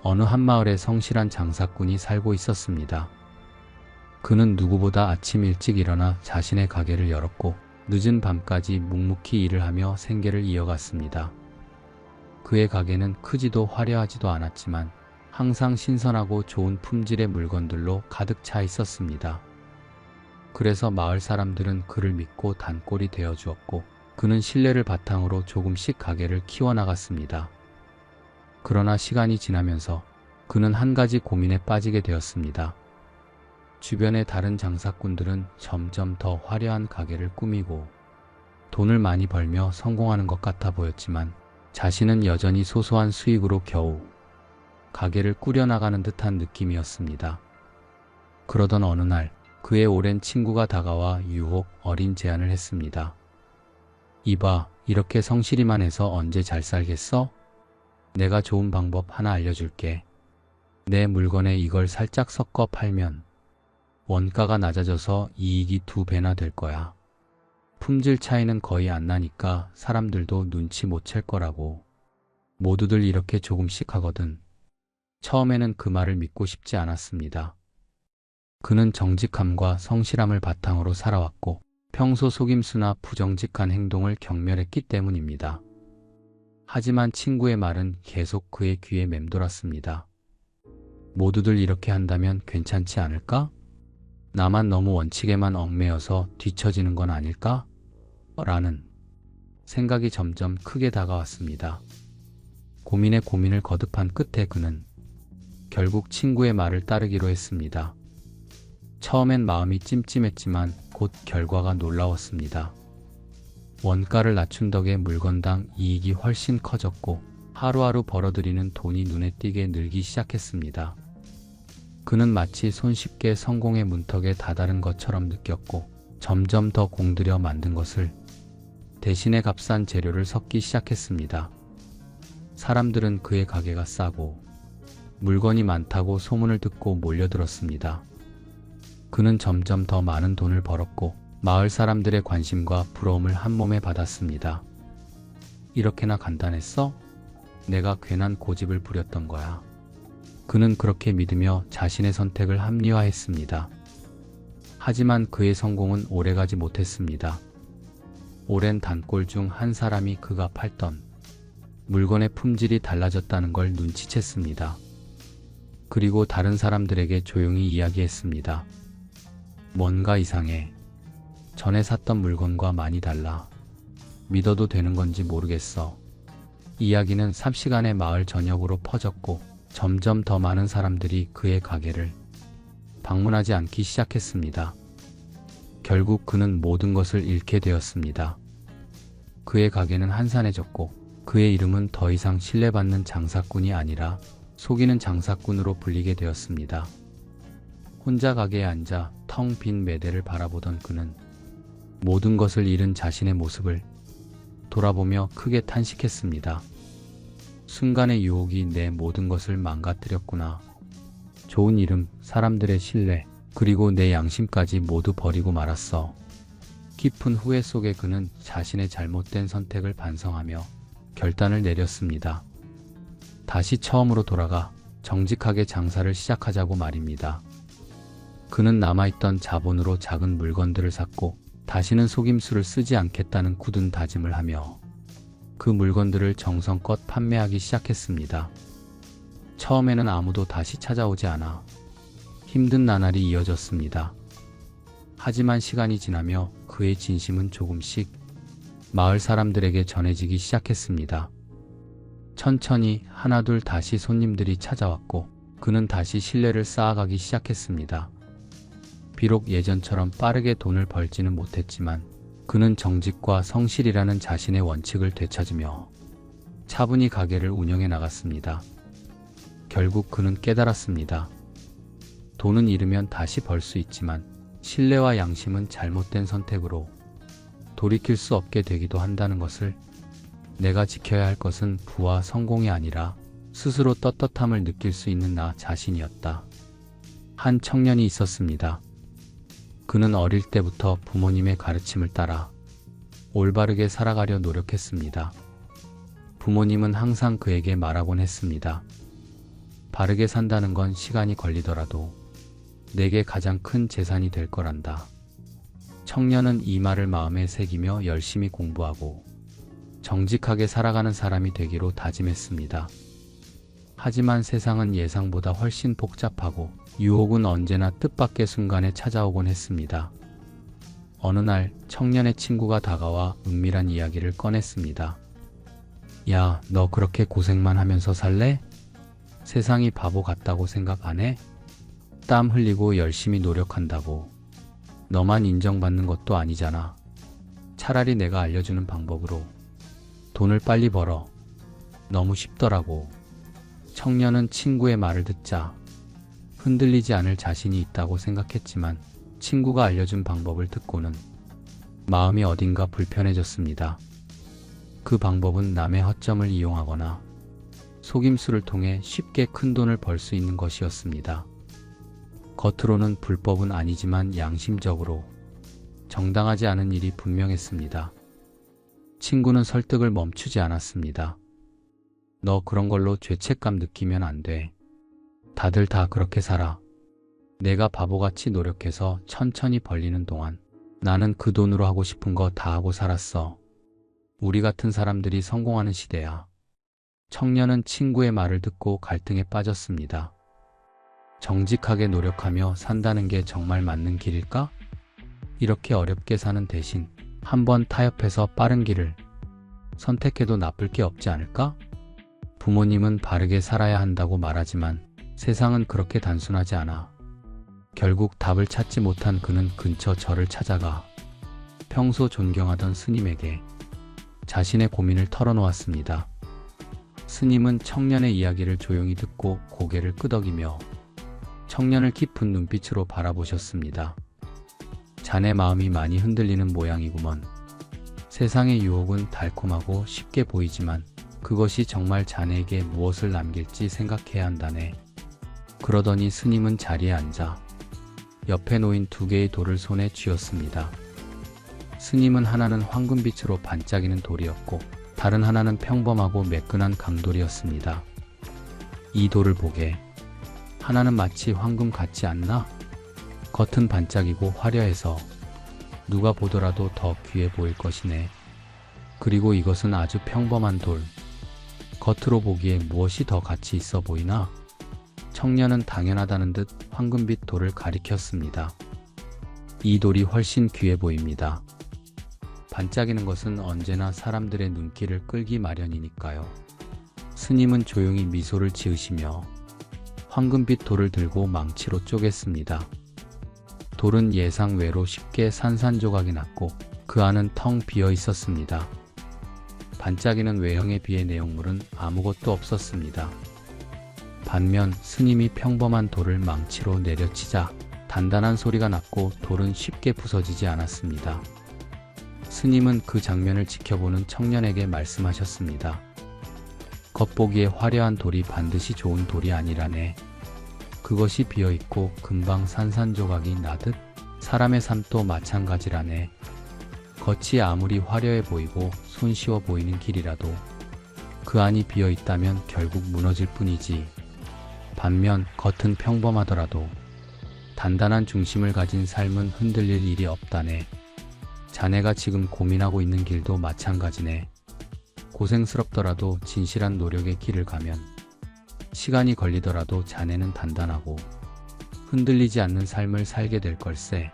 어느 한 마을에 성실한 장사꾼이 살고 있었습니다. 그는 누구보다 아침 일찍 일어나 자신의 가게를 열었고 늦은 밤까지 묵묵히 일을 하며 생계를 이어갔습니다. 그의 가게는 크지도 화려하지도 않았지만 항상 신선하고 좋은 품질의 물건들로 가득 차 있었습니다. 그래서 마을 사람들은 그를 믿고 단골이 되어 주었고 그는 신뢰를 바탕으로 조금씩 가게를 키워나갔습니다. 그러나 시간이 지나면서 그는 한 가지 고민에 빠지게 되었습니다. 주변의 다른 장사꾼들은 점점 더 화려한 가게를 꾸미고 돈을 많이 벌며 성공하는 것 같아 보였지만 자신은 여전히 소소한 수익으로 겨우 가게를 꾸려나가는 듯한 느낌이었습니다. 그러던 어느 날 그의 오랜 친구가 다가와 유혹 어린 제안을 했습니다. 이봐, 이렇게 성실히만 해서 언제 잘 살겠어? 내가 좋은 방법 하나 알려줄게. 내 물건에 이걸 살짝 섞어 팔면 원가가 낮아져서 이익이 2배나 될 거야. 품질 차이는 거의 안 나니까 사람들도 눈치 못 챌 거라고. 모두들 이렇게 조금씩 하거든. 처음에는 그 말을 믿고 싶지 않았습니다. 그는 정직함과 성실함을 바탕으로 살아왔고 평소 속임수나 부정직한 행동을 경멸했기 때문입니다. 하지만 친구의 말은 계속 그의 귀에 맴돌았습니다. 모두들 이렇게 한다면 괜찮지 않을까? 나만 너무 원칙에만 얽매여서 뒤처지는 건 아닐까? 라는 생각이 점점 크게 다가왔습니다. 고민에 고민을 거듭한 끝에 그는 결국 친구의 말을 따르기로 했습니다. 처음엔 마음이 찜찜했지만 곧 결과가 놀라웠습니다. 원가를 낮춘 덕에 물건당 이익이 훨씬 커졌고 하루하루 벌어들이는 돈이 눈에 띄게 늘기 시작했습니다. 그는 마치 손쉽게 성공의 문턱에 다다른 것처럼 느꼈고 점점 더 공들여 만든 것을 대신에 값싼 재료를 섞기 시작했습니다. 사람들은 그의 가게가 싸고 물건이 많다고 소문을 듣고 몰려들었습니다. 그는 점점 더 많은 돈을 벌었고 마을 사람들의 관심과 부러움을 한몸에 받았습니다. 이렇게나 간단했어? 내가 괜한 고집을 부렸던 거야. 그는 그렇게 믿으며 자신의 선택을 합리화했습니다. 하지만 그의 성공은 오래가지 못했습니다. 오랜 단골 중 한 사람이 그가 팔던 물건의 품질이 달라졌다는 걸 눈치챘습니다. 그리고 다른 사람들에게 조용히 이야기했습니다. 뭔가 이상해. 전에 샀던 물건과 많이 달라. 믿어도 되는 건지 모르겠어. 이야기는 삽시간에 마을 전역으로 퍼졌고 점점 더 많은 사람들이 그의 가게를 방문하지 않기 시작했습니다. 결국 그는 모든 것을 잃게 되었습니다. 그의 가게는 한산해졌고 그의 이름은 더 이상 신뢰받는 장사꾼이 아니라 속이는 장사꾼으로 불리게 되었습니다. 혼자 가게에 앉아 텅 빈 매대를 바라보던 그는 모든 것을 잃은 자신의 모습을 돌아보며 크게 탄식했습니다. 순간의 유혹이 내 모든 것을 망가뜨렸구나. 좋은 이름, 사람들의 신뢰, 그리고 내 양심까지 모두 버리고 말았어. 깊은 후회 속에 그는 자신의 잘못된 선택을 반성하며 결단을 내렸습니다. 다시 처음으로 돌아가 정직하게 장사를 시작하자고 말입니다. 그는 남아있던 자본으로 작은 물건들을 샀고 다시는 속임수를 쓰지 않겠다는 굳은 다짐을 하며 그 물건들을 정성껏 판매하기 시작했습니다. 처음에는 아무도 다시 찾아오지 않아 힘든 나날이 이어졌습니다. 하지만 시간이 지나며 그의 진심은 조금씩 마을 사람들에게 전해지기 시작했습니다. 천천히 하나둘 다시 손님들이 찾아왔고 그는 다시 신뢰를 쌓아가기 시작했습니다. 비록 예전처럼 빠르게 돈을 벌지는 못했지만 그는 정직과 성실이라는 자신의 원칙을 되찾으며 차분히 가게를 운영해 나갔습니다. 결국 그는 깨달았습니다. 돈은 잃으면 다시 벌 수 있지만 신뢰와 양심은 잘못된 선택으로 돌이킬 수 없게 되기도 한다는 것을, 내가 지켜야 할 것은 부와 성공이 아니라 스스로 떳떳함을 느낄 수 있는 나 자신이었다. 한 청년이 있었습니다. 그는 어릴 때부터 부모님의 가르침을 따라 올바르게 살아가려 노력했습니다. 부모님은 항상 그에게 말하곤 했습니다. 바르게 산다는 건 시간이 걸리더라도 내게 가장 큰 재산이 될 거란다. 청년은 이 말을 마음에 새기며 열심히 공부하고 정직하게 살아가는 사람이 되기로 다짐했습니다. 하지만 세상은 예상보다 훨씬 복잡하고 유혹은 언제나 뜻밖의 순간에 찾아오곤 했습니다. 어느 날 청년의 친구가 다가와 은밀한 이야기를 꺼냈습니다. 야, 너 그렇게 고생만 하면서 살래? 세상이 바보 같다고 생각 안 해? 땀 흘리고 열심히 노력한다고 너만 인정받는 것도 아니잖아. 차라리 내가 알려주는 방법으로 돈을 빨리 벌어. 너무 쉽더라고. 청년은 친구의 말을 듣자 흔들리지 않을 자신이 있다고 생각했지만 친구가 알려준 방법을 듣고는 마음이 어딘가 불편해졌습니다. 그 방법은 남의 허점을 이용하거나 속임수를 통해 쉽게 큰 돈을 벌 수 있는 것이었습니다. 겉으로는 불법은 아니지만 양심적으로 정당하지 않은 일이 분명했습니다. 친구는 설득을 멈추지 않았습니다. 너 그런 걸로 죄책감 느끼면 안 돼. 다들 다 그렇게 살아. 내가 바보같이 노력해서 천천히 벌리는 동안 나는 그 돈으로 하고 싶은 거 다 하고 살았어. 우리 같은 사람들이 성공하는 시대야. 청년은 친구의 말을 듣고 갈등에 빠졌습니다. 정직하게 노력하며 산다는 게 정말 맞는 길일까? 이렇게 어렵게 사는 대신 한번 타협해서 빠른 길을 선택해도 나쁠 게 없지 않을까? 부모님은 바르게 살아야 한다고 말하지만 세상은 그렇게 단순하지 않아. 결국 답을 찾지 못한 그는 근처 절을 찾아가 평소 존경하던 스님에게 자신의 고민을 털어놓았습니다. 스님은 청년의 이야기를 조용히 듣고 고개를 끄덕이며 청년을 깊은 눈빛으로 바라보셨습니다. 자네 마음이 많이 흔들리는 모양이구먼. 세상의 유혹은 달콤하고 쉽게 보이지만 그것이 정말 자네에게 무엇을 남길지 생각해야 한다네. 그러더니 스님은 자리에 앉아 옆에 놓인 2개의 돌을 손에 쥐었습니다. 스님은 하나는 황금빛으로 반짝이는 돌이었고 다른 하나는 평범하고 매끈한 강돌이었습니다. 이 돌을 보게. 하나는 마치 황금 같지 않나? 겉은 반짝이고 화려해서 누가 보더라도 더 귀해 보일 것이네. 그리고 이것은 아주 평범한 돌. 겉으로 보기에 무엇이 더 가치 있어 보이나? 청년은 당연하다는 듯 황금빛 돌을 가리켰습니다. 이 돌이 훨씬 귀해 보입니다. 반짝이는 것은 언제나 사람들의 눈길을 끌기 마련이니까요. 스님은 조용히 미소를 지으시며 황금빛 돌을 들고 망치로 쪼갰습니다. 돌은 예상 외로 쉽게 산산조각이 났고 그 안은 텅 비어 있었습니다. 반짝이는 외형에 비해 내용물은 아무것도 없었습니다. 반면 스님이 평범한 돌을 망치로 내려치자 단단한 소리가 났고 돌은 쉽게 부서지지 않았습니다. 스님은 그 장면을 지켜보는 청년에게 말씀하셨습니다. 겉보기에 화려한 돌이 반드시 좋은 돌이 아니라네. 그것이 비어있고 금방 산산조각이 나듯 사람의 삶도 마찬가지라네. 겉이 아무리 화려해 보이고 손쉬워 보이는 길이라도 그 안이 비어있다면 결국 무너질 뿐이지. 반면 겉은 평범하더라도 단단한 중심을 가진 삶은 흔들릴 일이 없다네. 자네가 지금 고민하고 있는 길도 마찬가지네. 고생스럽더라도 진실한 노력의 길을 가면 시간이 걸리더라도 자네는 단단하고 흔들리지 않는 삶을 살게 될 걸세.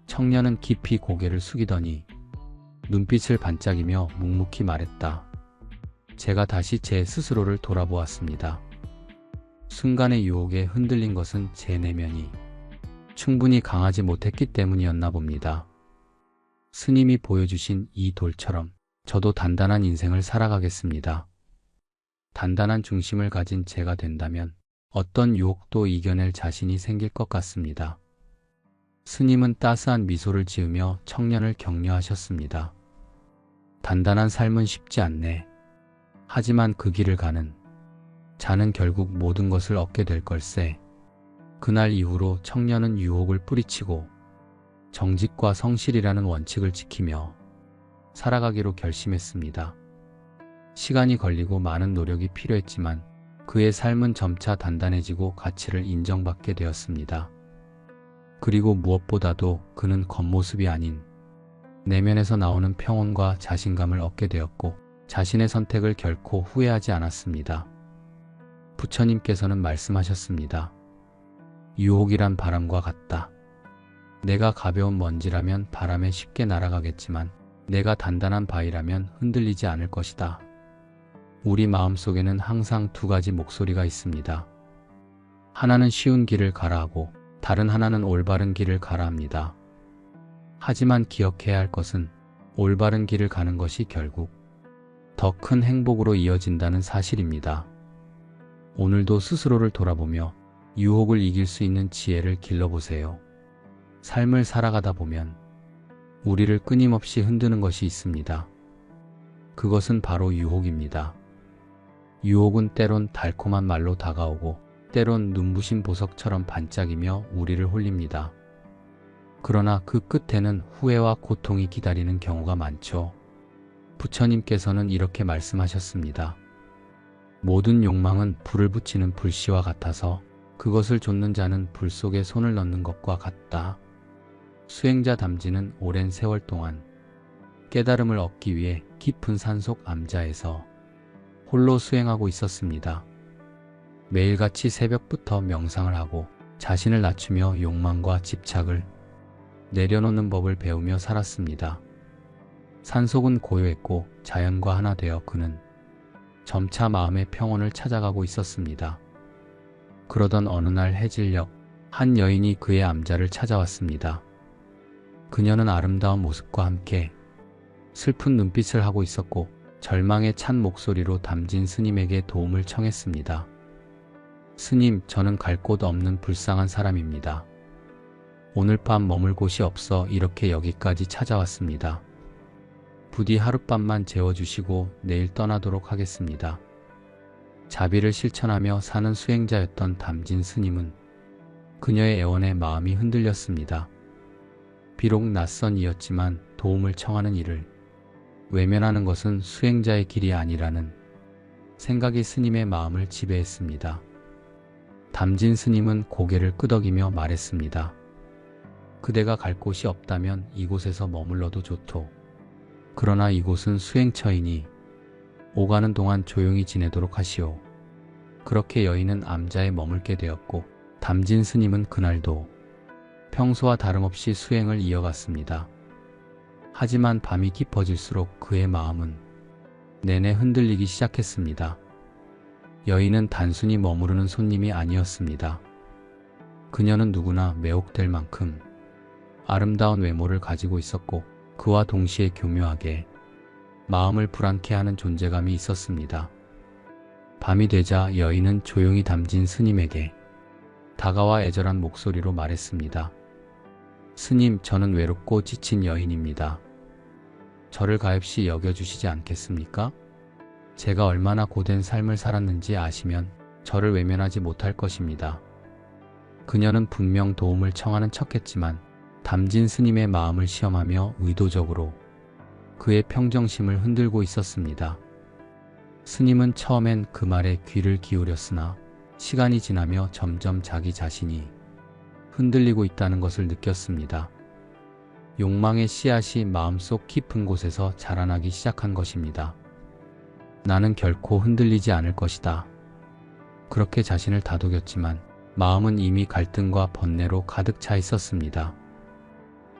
청년은 깊이 고개를 숙이더니 눈빛을 반짝이며 묵묵히 말했다. 제가 다시 제 스스로를 돌아보았습니다. 순간의 유혹에 흔들린 것은 제 내면이 충분히 강하지 못했기 때문이었나 봅니다. 스님이 보여주신 이 돌처럼 저도 단단한 인생을 살아가겠습니다. 단단한 중심을 가진 제가 된다면 어떤 유혹도 이겨낼 자신이 생길 것 같습니다. 스님은 따스한 미소를 지으며 청년을 격려하셨습니다. 단단한 삶은 쉽지 않네. 하지만 그 길을 가는 자는 결국 모든 것을 얻게 될 걸세. 그날 이후로 청년은 유혹을 뿌리치고 정직과 성실이라는 원칙을 지키며 살아가기로 결심했습니다. 시간이 걸리고 많은 노력이 필요했지만 그의 삶은 점차 단단해지고 가치를 인정받게 되었습니다. 그리고 무엇보다도 그는 겉모습이 아닌 내면에서 나오는 평온과 자신감을 얻게 되었고 자신의 선택을 결코 후회하지 않았습니다. 부처님께서는 말씀하셨습니다. 유혹이란 바람과 같다. 내가 가벼운 먼지라면 바람에 쉽게 날아가겠지만 내가 단단한 바위라면 흔들리지 않을 것이다. 우리 마음속에는 항상 2가지 목소리가 있습니다. 하나는 쉬운 길을 가라 하고 다른 하나는 올바른 길을 가라 합니다. 하지만 기억해야 할 것은 올바른 길을 가는 것이 결국 더 큰 행복으로 이어진다는 사실입니다. 오늘도 스스로를 돌아보며 유혹을 이길 수 있는 지혜를 길러보세요. 삶을 살아가다 보면 우리를 끊임없이 흔드는 것이 있습니다. 그것은 바로 유혹입니다. 유혹은 때론 달콤한 말로 다가오고 때론 눈부신 보석처럼 반짝이며 우리를 홀립니다. 그러나 그 끝에는 후회와 고통이 기다리는 경우가 많죠. 부처님께서는 이렇게 말씀하셨습니다. 모든 욕망은 불을 붙이는 불씨와 같아서 그것을 좇는 자는 불 속에 손을 넣는 것과 같다. 수행자 담지는 오랜 세월 동안 깨달음을 얻기 위해 깊은 산속 암자에서 홀로 수행하고 있었습니다. 매일같이 새벽부터 명상을 하고 자신을 낮추며 욕망과 집착을 내려놓는 법을 배우며 살았습니다. 산속은 고요했고 자연과 하나 되어 그는 점차 마음의 평온을 찾아가고 있었습니다. 그러던 어느 날 해질녘 한 여인이 그의 암자를 찾아왔습니다. 그녀는 아름다운 모습과 함께 슬픈 눈빛을 하고 있었고 절망에 찬 목소리로 담진 스님에게 도움을 청했습니다. 스님, 저는 갈 곳 없는 불쌍한 사람입니다. 오늘 밤 머물 곳이 없어 이렇게 여기까지 찾아왔습니다. 부디 하룻밤만 재워주시고 내일 떠나도록 하겠습니다. 자비를 실천하며 사는 수행자였던 담진 스님은 그녀의 애원에 마음이 흔들렸습니다. 비록 낯선 이였지만 도움을 청하는 이를 외면하는 것은 수행자의 길이 아니라는 생각이 스님의 마음을 지배했습니다. 담진 스님은 고개를 끄덕이며 말했습니다. 그대가 갈 곳이 없다면 이곳에서 머물러도 좋도. 그러나 이곳은 수행처이니 오가는 동안 조용히 지내도록 하시오. 그렇게 여인은 암자에 머물게 되었고 담진 스님은 그날도 평소와 다름없이 수행을 이어갔습니다. 하지만 밤이 깊어질수록 그의 마음은 내내 흔들리기 시작했습니다. 여인은 단순히 머무르는 손님이 아니었습니다. 그녀는 누구나 매혹될 만큼 아름다운 외모를 가지고 있었고 그와 동시에 교묘하게 마음을 불안케 하는 존재감이 있었습니다. 밤이 되자 여인은 조용히 담진 스님에게 다가와 애절한 목소리로 말했습니다. 스님, 저는 외롭고 지친 여인입니다. 저를 가엾이 여겨주시지 않겠습니까? 제가 얼마나 고된 삶을 살았는지 아시면 저를 외면하지 못할 것입니다. 그녀는 분명 도움을 청하는 척했지만 담진 스님의 마음을 시험하며 의도적으로 그의 평정심을 흔들고 있었습니다. 스님은 처음엔 그 말에 귀를 기울였으나 시간이 지나며 점점 자기 자신이 흔들리고 있다는 것을 느꼈습니다. 욕망의 씨앗이 마음속 깊은 곳에서 자라나기 시작한 것입니다. 나는 결코 흔들리지 않을 것이다. 그렇게 자신을 다독였지만 마음은 이미 갈등과 번뇌로 가득 차 있었습니다.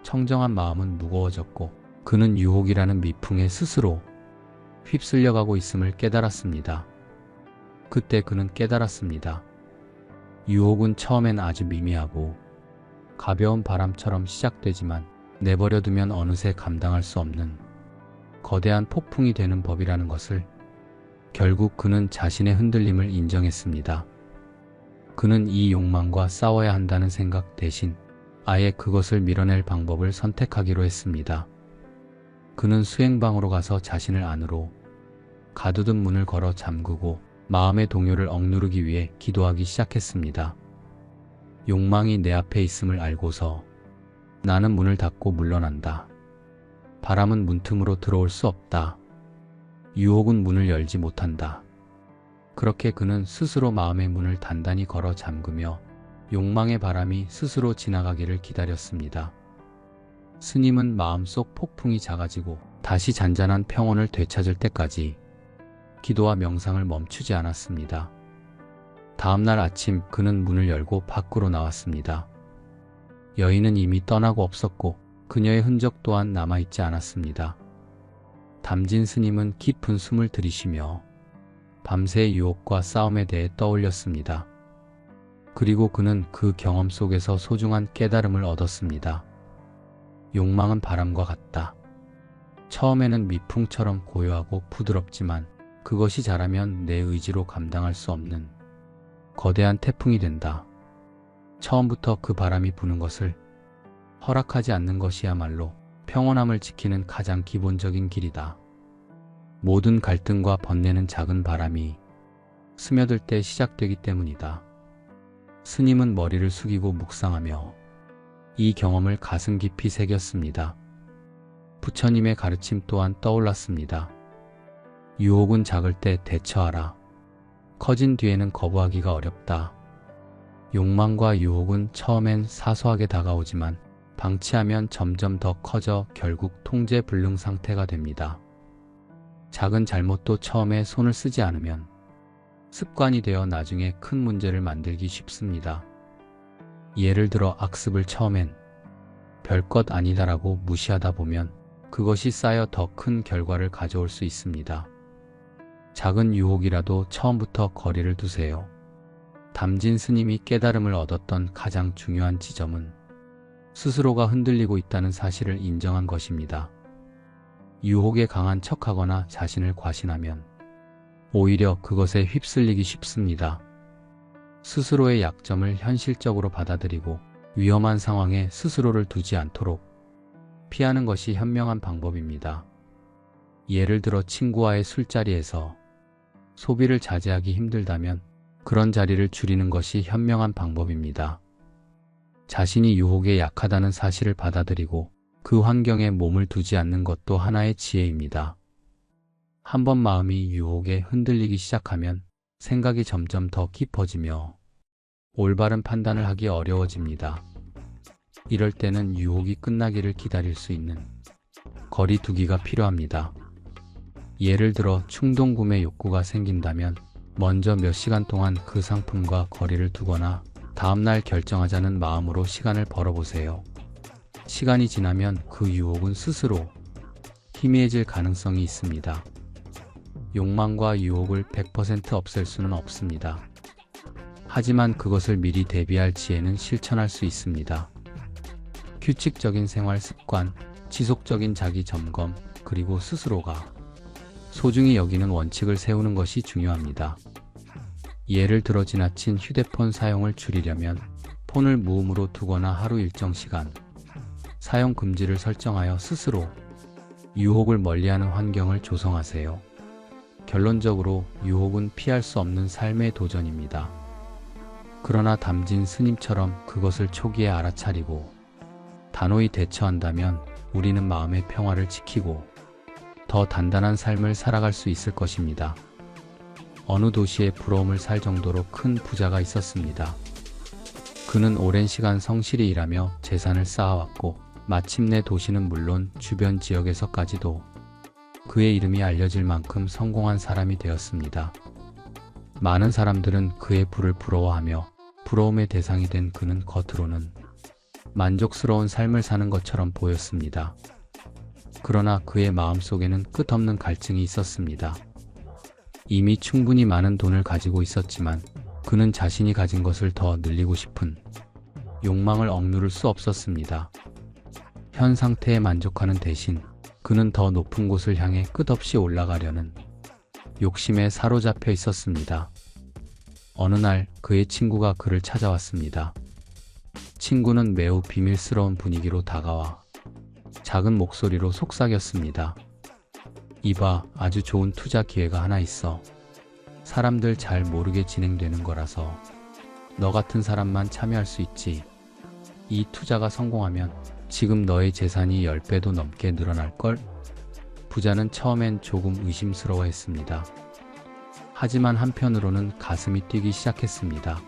청정한 마음은 무거워졌고 그는 유혹이라는 미풍에 스스로 휩쓸려가고 있음을 깨달았습니다. 그때 그는 깨달았습니다. 유혹은 처음엔 아주 미미하고 가벼운 바람처럼 시작되지만 내버려두면 어느새 감당할 수 없는 거대한 폭풍이 되는 법이라는 것을. 결국 그는 자신의 흔들림을 인정했습니다. 그는 이 욕망과 싸워야 한다는 생각 대신 아예 그것을 밀어낼 방법을 선택하기로 했습니다. 그는 수행방으로 가서 자신을 안으로 가두던 문을 걸어 잠그고 마음의 동요를 억누르기 위해 기도하기 시작했습니다. 욕망이 내 앞에 있음을 알고서 나는 문을 닫고 물러난다. 바람은 문틈으로 들어올 수 없다. 유혹은 문을 열지 못한다. 그렇게 그는 스스로 마음의 문을 단단히 걸어 잠그며 욕망의 바람이 스스로 지나가기를 기다렸습니다. 스님은 마음속 폭풍이 작아지고 다시 잔잔한 평온을 되찾을 때까지 기도와 명상을 멈추지 않았습니다. 다음날 아침 그는 문을 열고 밖으로 나왔습니다. 여인은 이미 떠나고 없었고 그녀의 흔적 또한 남아있지 않았습니다. 담진 스님은 깊은 숨을 들이쉬며 밤새 유혹과 싸움에 대해 떠올렸습니다. 그리고 그는 그 경험 속에서 소중한 깨달음을 얻었습니다. 욕망은 바람과 같다. 처음에는 미풍처럼 고요하고 부드럽지만 그것이 자라면 내 의지로 감당할 수 없는 거대한 태풍이 된다. 처음부터 그 바람이 부는 것을 허락하지 않는 것이야말로 평온함을 지키는 가장 기본적인 길이다. 모든 갈등과 번뇌는 작은 바람이 스며들 때 시작되기 때문이다. 스님은 머리를 숙이고 묵상하며 이 경험을 가슴 깊이 새겼습니다. 부처님의 가르침 또한 떠올랐습니다. 유혹은 작을 때 대처하라. 커진 뒤에는 거부하기가 어렵다. 욕망과 유혹은 처음엔 사소하게 다가오지만 방치하면 점점 더 커져 결국 통제불능 상태가 됩니다. 작은 잘못도 처음에 손을 쓰지 않으면 습관이 되어 나중에 큰 문제를 만들기 쉽습니다. 예를 들어 악습을 처음엔 별것 아니다라고 무시하다 보면 그것이 쌓여 더 큰 결과를 가져올 수 있습니다. 작은 유혹이라도 처음부터 거리를 두세요. 담진 스님이 깨달음을 얻었던 가장 중요한 지점은 스스로가 흔들리고 있다는 사실을 인정한 것입니다. 유혹에 강한 척하거나 자신을 과신하면 오히려 그것에 휩쓸리기 쉽습니다. 스스로의 약점을 현실적으로 받아들이고 위험한 상황에 스스로를 두지 않도록 피하는 것이 현명한 방법입니다. 예를 들어 친구와의 술자리에서 소비를 자제하기 힘들다면 그런 자리를 줄이는 것이 현명한 방법입니다. 자신이 유혹에 약하다는 사실을 받아들이고 그 환경에 몸을 두지 않는 것도 하나의 지혜입니다. 한번 마음이 유혹에 흔들리기 시작하면 생각이 점점 더 깊어지며 올바른 판단을 하기 어려워집니다. 이럴 때는 유혹이 끝나기를 기다릴 수 있는 거리 두기가 필요합니다. 예를 들어 충동 구매 욕구가 생긴다면 먼저 몇 시간 동안 그 상품과 거리를 두거나 다음날 결정하자는 마음으로 시간을 벌어보세요. 시간이 지나면 그 유혹은 스스로 희미해질 가능성이 있습니다. 욕망과 유혹을 100% 없앨 수는 없습니다. 하지만 그것을 미리 대비할 지혜는 실천할 수 있습니다. 규칙적인 생활 습관, 지속적인 자기 점검, 그리고 스스로가 소중히 여기는 원칙을 세우는 것이 중요합니다. 예를 들어 지나친 휴대폰 사용을 줄이려면 폰을 무음으로 두거나 하루 일정 시간 사용 금지를 설정하여 스스로 유혹을 멀리하는 환경을 조성하세요. 결론적으로 유혹은 피할 수 없는 삶의 도전입니다. 그러나 담진 스님처럼 그것을 초기에 알아차리고 단호히 대처한다면 우리는 마음의 평화를 지키고 더 단단한 삶을 살아갈 수 있을 것입니다. 어느 도시에 부러움을 살 정도로 큰 부자가 있었습니다. 그는 오랜 시간 성실히 일하며 재산을 쌓아왔고 마침내 도시는 물론 주변 지역에서까지도 그의 이름이 알려질 만큼 성공한 사람이 되었습니다. 많은 사람들은 그의 부를 부러워하며 부러움의 대상이 된 그는 겉으로는 만족스러운 삶을 사는 것처럼 보였습니다. 그러나 그의 마음속에는 끝없는 갈증이 있었습니다. 이미 충분히 많은 돈을 가지고 있었지만 그는 자신이 가진 것을 더 늘리고 싶은 욕망을 억누를 수 없었습니다. 현 상태에 만족하는 대신 그는 더 높은 곳을 향해 끝없이 올라가려는 욕심에 사로잡혀 있었습니다. 어느 날 그의 친구가 그를 찾아왔습니다. 친구는 매우 비밀스러운 분위기로 다가와 작은 목소리로 속삭였습니다. 이봐, 아주 좋은 투자 기회가 하나 있어. 사람들 잘 모르게 진행되는 거라서 너 같은 사람만 참여할 수 있지. 이 투자가 성공하면 지금 너의 재산이 10배도 넘게 늘어날걸? 부자는 처음엔 조금 의심스러워했습니다. 하지만 한편으로는 가슴이 뛰기 시작했습니다.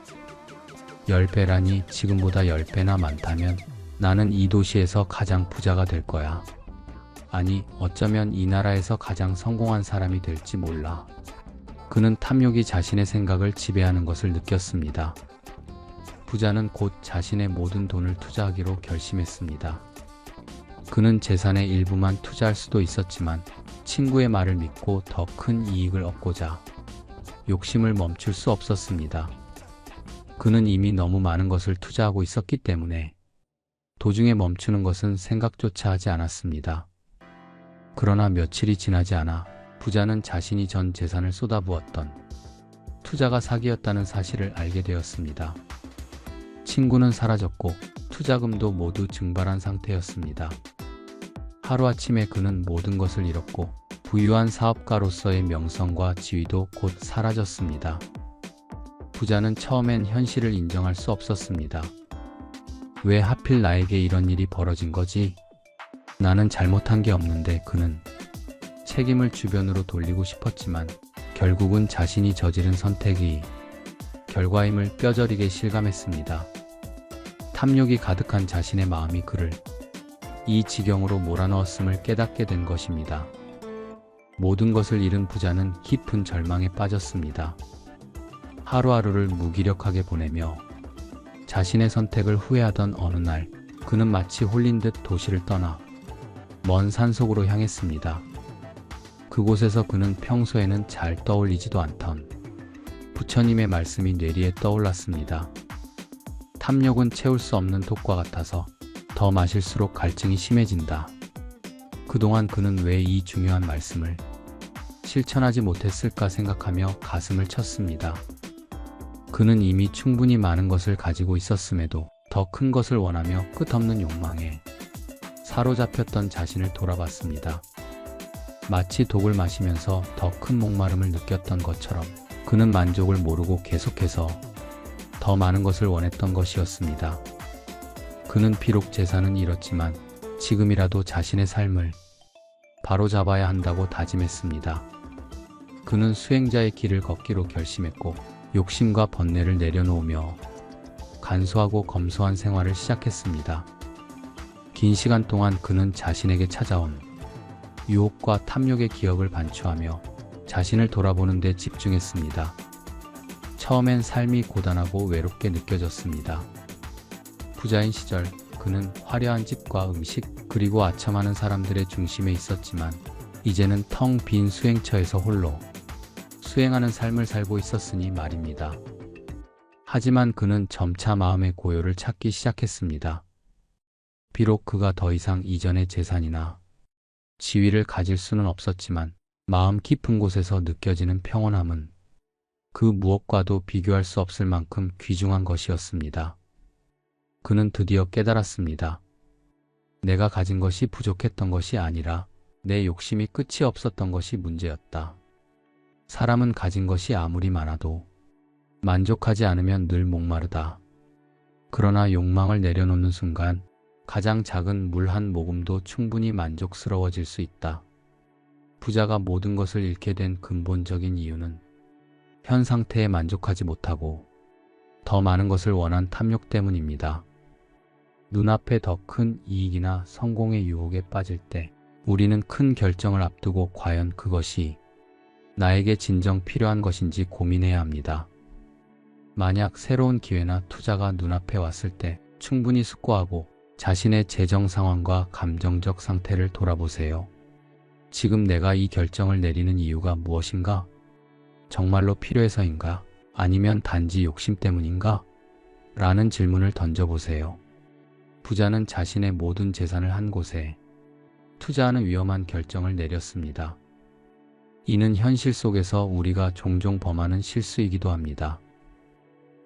10배라니 지금보다 10배나 많다면 나는 이 도시에서 가장 부자가 될 거야. 아니, 어쩌면 이 나라에서 가장 성공한 사람이 될지 몰라. 그는 탐욕이 자신의 생각을 지배하는 것을 느꼈습니다. 부자는 곧 자신의 모든 돈을 투자하기로 결심했습니다. 그는 재산의 일부만 투자할 수도 있었지만 친구의 말을 믿고 더 큰 이익을 얻고자 욕심을 멈출 수 없었습니다. 그는 이미 너무 많은 것을 투자하고 있었기 때문에 도중에 멈추는 것은 생각조차 하지 않았습니다. 그러나 며칠이 지나지 않아 부자는 자신이 전 재산을 쏟아부었던 투자가 사기였다는 사실을 알게 되었습니다. 친구는 사라졌고 투자금도 모두 증발한 상태였습니다. 하루아침에 그는 모든 것을 잃었고 부유한 사업가로서의 명성과 지위도 곧 사라졌습니다. 부자는 처음엔 현실을 인정할 수 없었습니다. 왜 하필 나에게 이런 일이 벌어진 거지? 나는 잘못한 게 없는데. 그는 책임을 주변으로 돌리고 싶었지만 결국은 자신이 저지른 선택이 결과임을 뼈저리게 실감했습니다. 탐욕이 가득한 자신의 마음이 그를 이 지경으로 몰아넣었음을 깨닫게 된 것입니다. 모든 것을 잃은 부자는 깊은 절망에 빠졌습니다. 하루하루를 무기력하게 보내며 자신의 선택을 후회하던 어느 날 그는 마치 홀린 듯 도시를 떠나 먼 산속으로 향했습니다. 그곳에서 그는 평소에는 잘 떠올리지도 않던 부처님의 말씀이 뇌리에 떠올랐습니다. 탐욕은 채울 수 없는 독과 같아서 더 마실수록 갈증이 심해진다. 그동안 그는 왜 이 중요한 말씀을 실천하지 못했을까 생각하며 가슴을 쳤습니다. 그는 이미 충분히 많은 것을 가지고 있었음에도 더 큰 것을 원하며 끝없는 욕망에 사로잡혔던 자신을 돌아봤습니다. 마치 독을 마시면서 더 큰 목마름을 느꼈던 것처럼 그는 만족을 모르고 계속해서 더 많은 것을 원했던 것이었습니다. 그는 비록 재산은 잃었지만 지금이라도 자신의 삶을 바로잡아야 한다고 다짐했습니다. 그는 수행자의 길을 걷기로 결심했고 욕심과 번뇌를 내려놓으며 간소하고 검소한 생활을 시작했습니다. 긴 시간 동안 그는 자신에게 찾아온 유혹과 탐욕의 기억을 반추하며 자신을 돌아보는 데 집중했습니다. 처음엔 삶이 고단하고 외롭게 느껴졌습니다. 부자인 시절 그는 화려한 집과 음식 그리고 아첨하는 사람들의 중심에 있었지만 이제는 텅 빈 수행처에서 홀로 수행하는 삶을 살고 있었으니 말입니다. 하지만 그는 점차 마음의 고요를 찾기 시작했습니다. 비록 그가 더 이상 이전의 재산이나 지위를 가질 수는 없었지만 마음 깊은 곳에서 느껴지는 평온함은 그 무엇과도 비교할 수 없을 만큼 귀중한 것이었습니다. 그는 드디어 깨달았습니다. 내가 가진 것이 부족했던 것이 아니라 내 욕심이 끝이 없었던 것이 문제였다. 사람은 가진 것이 아무리 많아도 만족하지 않으면 늘 목마르다. 그러나 욕망을 내려놓는 순간 가장 작은 물 한 모금도 충분히 만족스러워질 수 있다. 부자가 모든 것을 잃게 된 근본적인 이유는 현 상태에 만족하지 못하고 더 많은 것을 원한 탐욕 때문입니다. 눈앞에 더 큰 이익이나 성공의 유혹에 빠질 때 우리는 큰 결정을 앞두고 과연 그것이 나에게 진정 필요한 것인지 고민해야 합니다. 만약 새로운 기회나 투자가 눈앞에 왔을 때 충분히 숙고하고 자신의 재정 상황과 감정적 상태를 돌아보세요. 지금 내가 이 결정을 내리는 이유가 무엇인가? 정말로 필요해서인가? 아니면 단지 욕심 때문인가? 라는 질문을 던져보세요. 부자는 자신의 모든 재산을 한 곳에 투자하는 위험한 결정을 내렸습니다. 이는 현실 속에서 우리가 종종 범하는 실수이기도 합니다.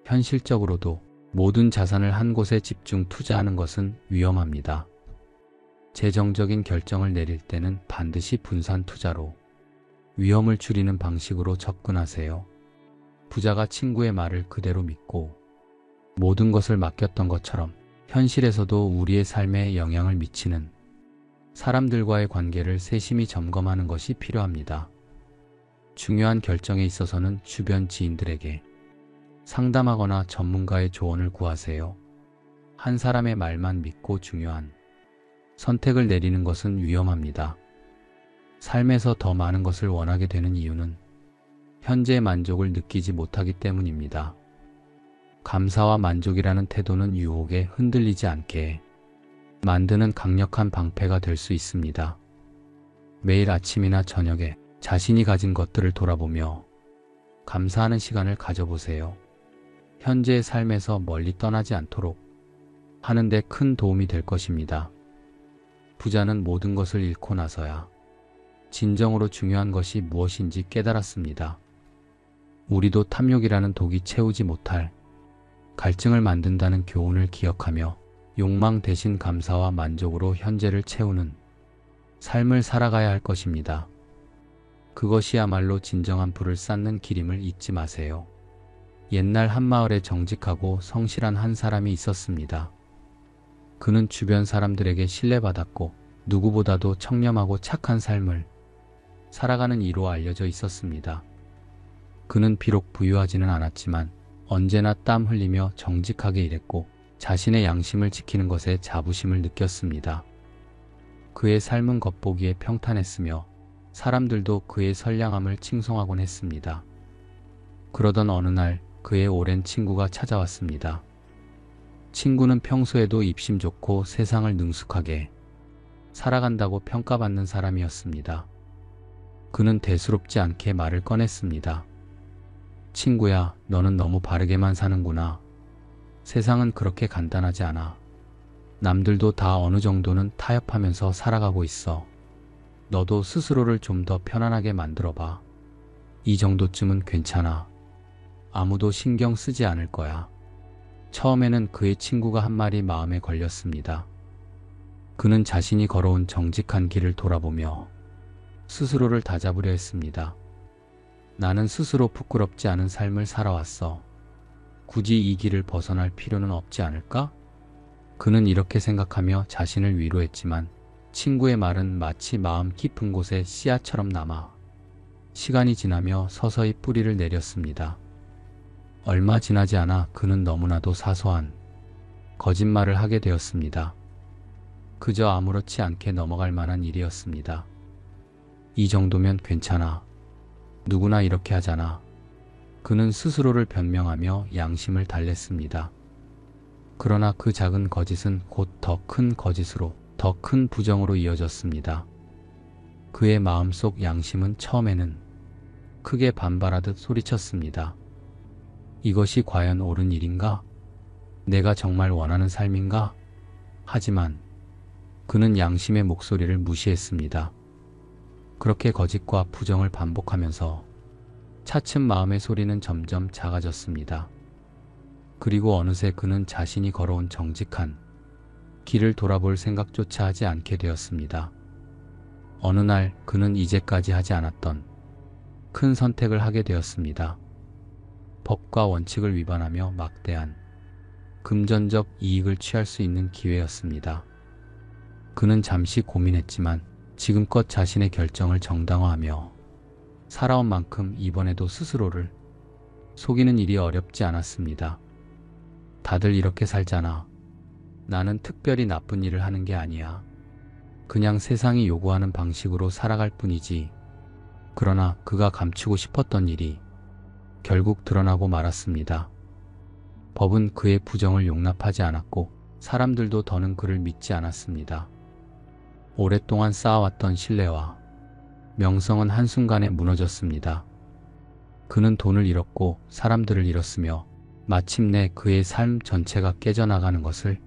현실적으로도 모든 자산을 한 곳에 집중 투자하는 것은 위험합니다. 재정적인 결정을 내릴 때는 반드시 분산 투자로 위험을 줄이는 방식으로 접근하세요. 부자가 친구의 말을 그대로 믿고 모든 것을 맡겼던 것처럼 현실에서도 우리의 삶에 영향을 미치는 사람들과의 관계를 세심히 점검하는 것이 필요합니다. 중요한 결정에 있어서는 주변 지인들에게 상담하거나 전문가의 조언을 구하세요. 한 사람의 말만 믿고 중요한 선택을 내리는 것은 위험합니다. 삶에서 더 많은 것을 원하게 되는 이유는 현재의 만족을 느끼지 못하기 때문입니다. 감사와 만족이라는 태도는 유혹에 흔들리지 않게 만드는 강력한 방패가 될 수 있습니다. 매일 아침이나 저녁에 자신이 가진 것들을 돌아보며 감사하는 시간을 가져보세요. 현재의 삶에서 멀리 떠나지 않도록 하는 데 큰 도움이 될 것입니다. 부자는 모든 것을 잃고 나서야 진정으로 중요한 것이 무엇인지 깨달았습니다. 우리도 탐욕이라는 독이 채우지 못할 갈증을 만든다는 교훈을 기억하며 욕망 대신 감사와 만족으로 현재를 채우는 삶을 살아가야 할 것입니다. 그것이야말로 진정한 부를 쌓는 길임을 잊지 마세요. 옛날 한 마을에 정직하고 성실한 한 사람이 있었습니다. 그는 주변 사람들에게 신뢰받았고 누구보다도 청렴하고 착한 삶을 살아가는 이로 알려져 있었습니다. 그는 비록 부유하지는 않았지만 언제나 땀 흘리며 정직하게 일했고 자신의 양심을 지키는 것에 자부심을 느꼈습니다. 그의 삶은 겉보기에 평탄했으며 사람들도 그의 선량함을 칭송하곤 했습니다. 그러던 어느 날 그의 오랜 친구가 찾아왔습니다. 친구는 평소에도 입심 좋고 세상을 능숙하게 살아간다고 평가받는 사람이었습니다. 그는 대수롭지 않게 말을 꺼냈습니다. 친구야, 너는 너무 바르게만 사는구나. 세상은 그렇게 간단하지 않아. 남들도 다 어느 정도는 타협하면서 살아가고 있어. 너도 스스로를 좀 더 편안하게 만들어봐. 이 정도쯤은 괜찮아. 아무도 신경 쓰지 않을 거야. 처음에는 그의 친구가 한 말이 마음에 걸렸습니다. 그는 자신이 걸어온 정직한 길을 돌아보며 스스로를 다잡으려 했습니다. 나는 스스로 부끄럽지 않은 삶을 살아왔어. 굳이 이 길을 벗어날 필요는 없지 않을까? 그는 이렇게 생각하며 자신을 위로했지만 친구의 말은 마치 마음 깊은 곳에 씨앗처럼 남아 시간이 지나며 서서히 뿌리를 내렸습니다. 얼마 지나지 않아 그는 너무나도 사소한 거짓말을 하게 되었습니다. 그저 아무렇지 않게 넘어갈 만한 일이었습니다. 이 정도면 괜찮아. 누구나 이렇게 하잖아. 그는 스스로를 변명하며 양심을 달랬습니다. 그러나 그 작은 거짓은 곧 더 큰 거짓으로, 더 큰 부정으로 이어졌습니다. 그의 마음속 양심은 처음에는 크게 반발하듯 소리쳤습니다. 이것이 과연 옳은 일인가? 내가 정말 원하는 삶인가? 하지만 그는 양심의 목소리를 무시했습니다. 그렇게 거짓과 부정을 반복하면서 차츰 마음의 소리는 점점 작아졌습니다. 그리고 어느새 그는 자신이 걸어온 정직한 길을 돌아볼 생각조차 하지 않게 되었습니다. 어느 날 그는 이제까지 하지 않았던 큰 선택을 하게 되었습니다. 법과 원칙을 위반하며 막대한 금전적 이익을 취할 수 있는 기회였습니다. 그는 잠시 고민했지만 지금껏 자신의 결정을 정당화하며 살아온 만큼 이번에도 스스로를 속이는 일이 어렵지 않았습니다. 다들 이렇게 살잖아. 나는 특별히 나쁜 일을 하는 게 아니야. 그냥 세상이 요구하는 방식으로 살아갈 뿐이지. 그러나 그가 감추고 싶었던 일이 결국 드러나고 말았습니다. 법은 그의 부정을 용납하지 않았고 사람들도 더는 그를 믿지 않았습니다. 오랫동안 쌓아왔던 신뢰와 명성은 한순간에 무너졌습니다. 그는 돈을 잃었고 사람들을 잃었으며 마침내 그의 삶 전체가 깨져나가는 것을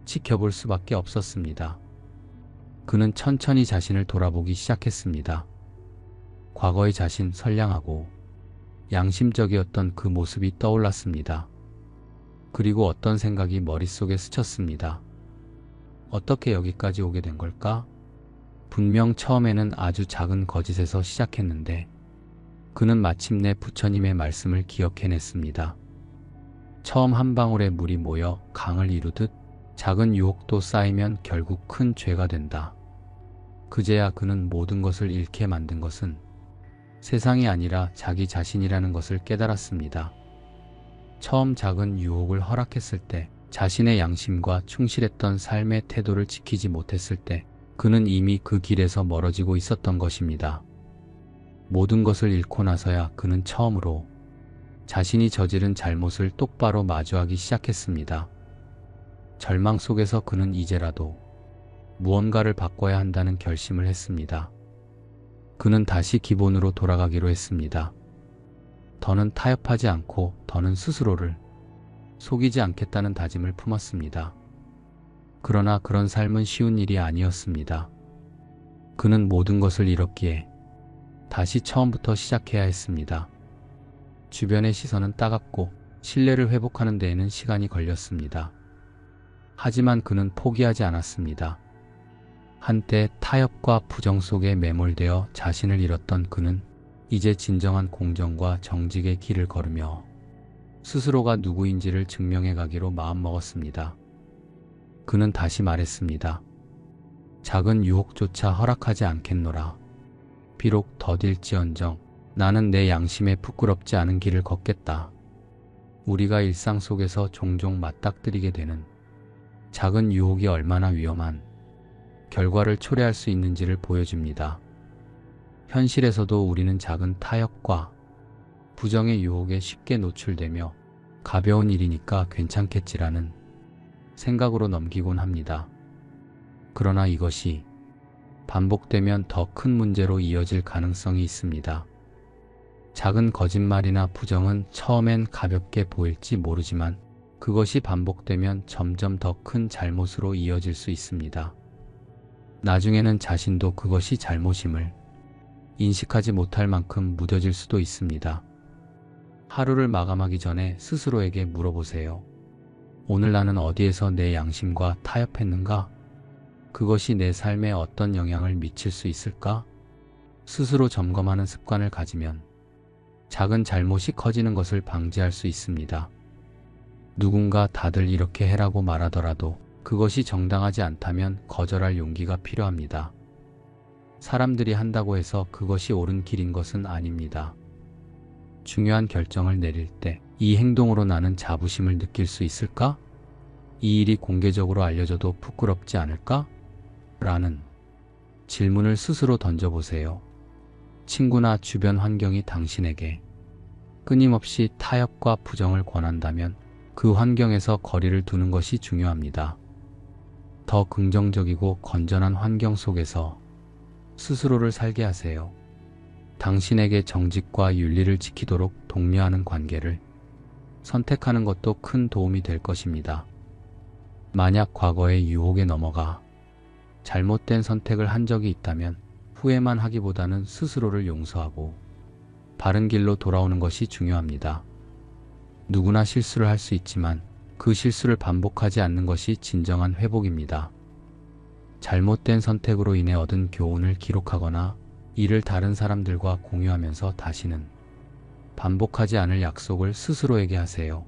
지켜볼 수밖에 없었습니다. 그는 천천히 자신을 돌아보기 시작했습니다. 과거의 자신, 선량하고 양심적이었던 그 모습이 떠올랐습니다. 그리고 어떤 생각이 머릿속에 스쳤습니다. 어떻게 여기까지 오게 된 걸까? 분명 처음에는 아주 작은 거짓에서 시작했는데 그는 마침내 부처님의 말씀을 기억해냈습니다. 처음 한 방울의 물이 모여 강을 이루듯 작은 유혹도 쌓이면 결국 큰 죄가 된다. 그제야 그는 모든 것을 잃게 만든 것은 세상이 아니라 자기 자신이라는 것을 깨달았습니다. 처음 작은 유혹을 허락했을 때, 자신의 양심과 충실했던 삶의 태도를 지키지 못했을 때 그는 이미 그 길에서 멀어지고 있었던 것입니다. 모든 것을 잃고 나서야 그는 처음으로 자신이 저지른 잘못을 똑바로 마주하기 시작했습니다. 절망 속에서 그는 이제라도 무언가를 바꿔야 한다는 결심을 했습니다. 그는 다시 기본으로 돌아가기로 했습니다. 더는 타협하지 않고 더는 스스로를 속이지 않겠다는 다짐을 품었습니다. 그러나 그런 삶은 쉬운 일이 아니었습니다. 그는 모든 것을 잃었기에 다시 처음부터 시작해야 했습니다. 주변의 시선은 따갑고 신뢰를 회복하는 데에는 시간이 걸렸습니다. 하지만 그는 포기하지 않았습니다. 한때 타협과 부정 속에 매몰되어 자신을 잃었던 그는 이제 진정한 공정과 정직의 길을 걸으며 스스로가 누구인지를 증명해 가기로 마음먹었습니다. 그는 다시 말했습니다. 작은 유혹조차 허락하지 않겠노라. 비록 더딜지언정 나는 내 양심에 부끄럽지 않은 길을 걷겠다. 우리가 일상 속에서 종종 맞닥뜨리게 되는 작은 유혹이 얼마나 위험한 결과를 초래할 수 있는지를 보여줍니다. 현실에서도 우리는 작은 타협과 부정의 유혹에 쉽게 노출되며 가벼운 일이니까 괜찮겠지라는 생각으로 넘기곤 합니다. 그러나 이것이 반복되면 더 큰 문제로 이어질 가능성이 있습니다. 작은 거짓말이나 부정은 처음엔 가볍게 보일지 모르지만 그것이 반복되면 점점 더 큰 잘못으로 이어질 수 있습니다. 나중에는 자신도 그것이 잘못임을 인식하지 못할 만큼 무뎌질 수도 있습니다. 하루를 마감하기 전에 스스로에게 물어보세요. 오늘 나는 어디에서 내 양심과 타협했는가? 그것이 내 삶에 어떤 영향을 미칠 수 있을까? 스스로 점검하는 습관을 가지면 작은 잘못이 커지는 것을 방지할 수 있습니다. 누군가 다들 이렇게 해라고 말하더라도 그것이 정당하지 않다면 거절할 용기가 필요합니다. 사람들이 한다고 해서 그것이 옳은 길인 것은 아닙니다. 중요한 결정을 내릴 때 이 행동으로 나는 자부심을 느낄 수 있을까? 이 일이 공개적으로 알려져도 부끄럽지 않을까? 라는 질문을 스스로 던져보세요. 친구나 주변 환경이 당신에게 끊임없이 타협과 부정을 권한다면 그 환경에서 거리를 두는 것이 중요합니다. 더 긍정적이고 건전한 환경 속에서 스스로를 살게 하세요. 당신에게 정직과 윤리를 지키도록 독려하는 관계를 선택하는 것도 큰 도움이 될 것입니다. 만약 과거의 유혹에 넘어가 잘못된 선택을 한 적이 있다면 후회만 하기보다는 스스로를 용서하고 바른 길로 돌아오는 것이 중요합니다. 누구나 실수를 할 수 있지만 그 실수를 반복하지 않는 것이 진정한 회복입니다. 잘못된 선택으로 인해 얻은 교훈을 기록하거나 이를 다른 사람들과 공유하면서 다시는 반복하지 않을 약속을 스스로에게 하세요.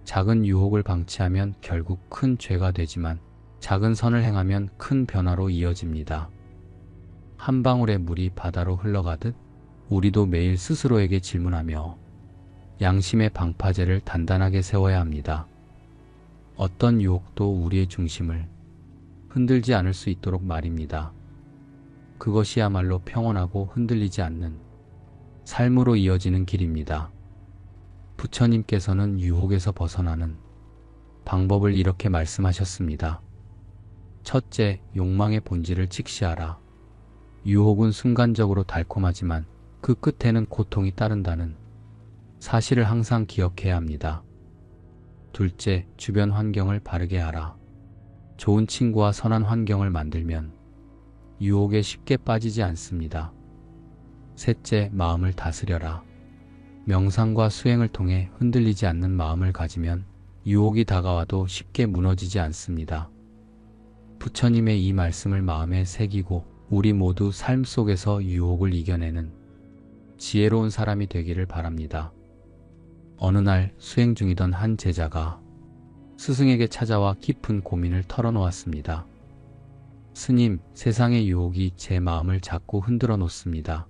작은 유혹을 방치하면 결국 큰 죄가 되지만 작은 선을 행하면 큰 변화로 이어집니다. 한 방울의 물이 바다로 흘러가듯 우리도 매일 스스로에게 질문하며 양심의 방파제를 단단하게 세워야 합니다. 어떤 유혹도 우리의 중심을 흔들지 않을 수 있도록 말입니다. 그것이야말로 평온하고 흔들리지 않는 삶으로 이어지는 길입니다. 부처님께서는 유혹에서 벗어나는 방법을 이렇게 말씀하셨습니다. 첫째, 욕망의 본질을 직시하라. 유혹은 순간적으로 달콤하지만 그 끝에는 고통이 따른다는 사실을 항상 기억해야 합니다. 둘째, 주변 환경을 바르게 하라. 좋은 친구와 선한 환경을 만들면 유혹에 쉽게 빠지지 않습니다. 셋째, 마음을 다스려라. 명상과 수행을 통해 흔들리지 않는 마음을 가지면 유혹이 다가와도 쉽게 무너지지 않습니다. 부처님의 이 말씀을 마음에 새기고 우리 모두 삶 속에서 유혹을 이겨내는 지혜로운 사람이 되기를 바랍니다. 어느 날 수행 중이던 한 제자가 스승에게 찾아와 깊은 고민을 털어놓았습니다. 스님, 세상의 유혹이 제 마음을 자꾸 흔들어 놓습니다.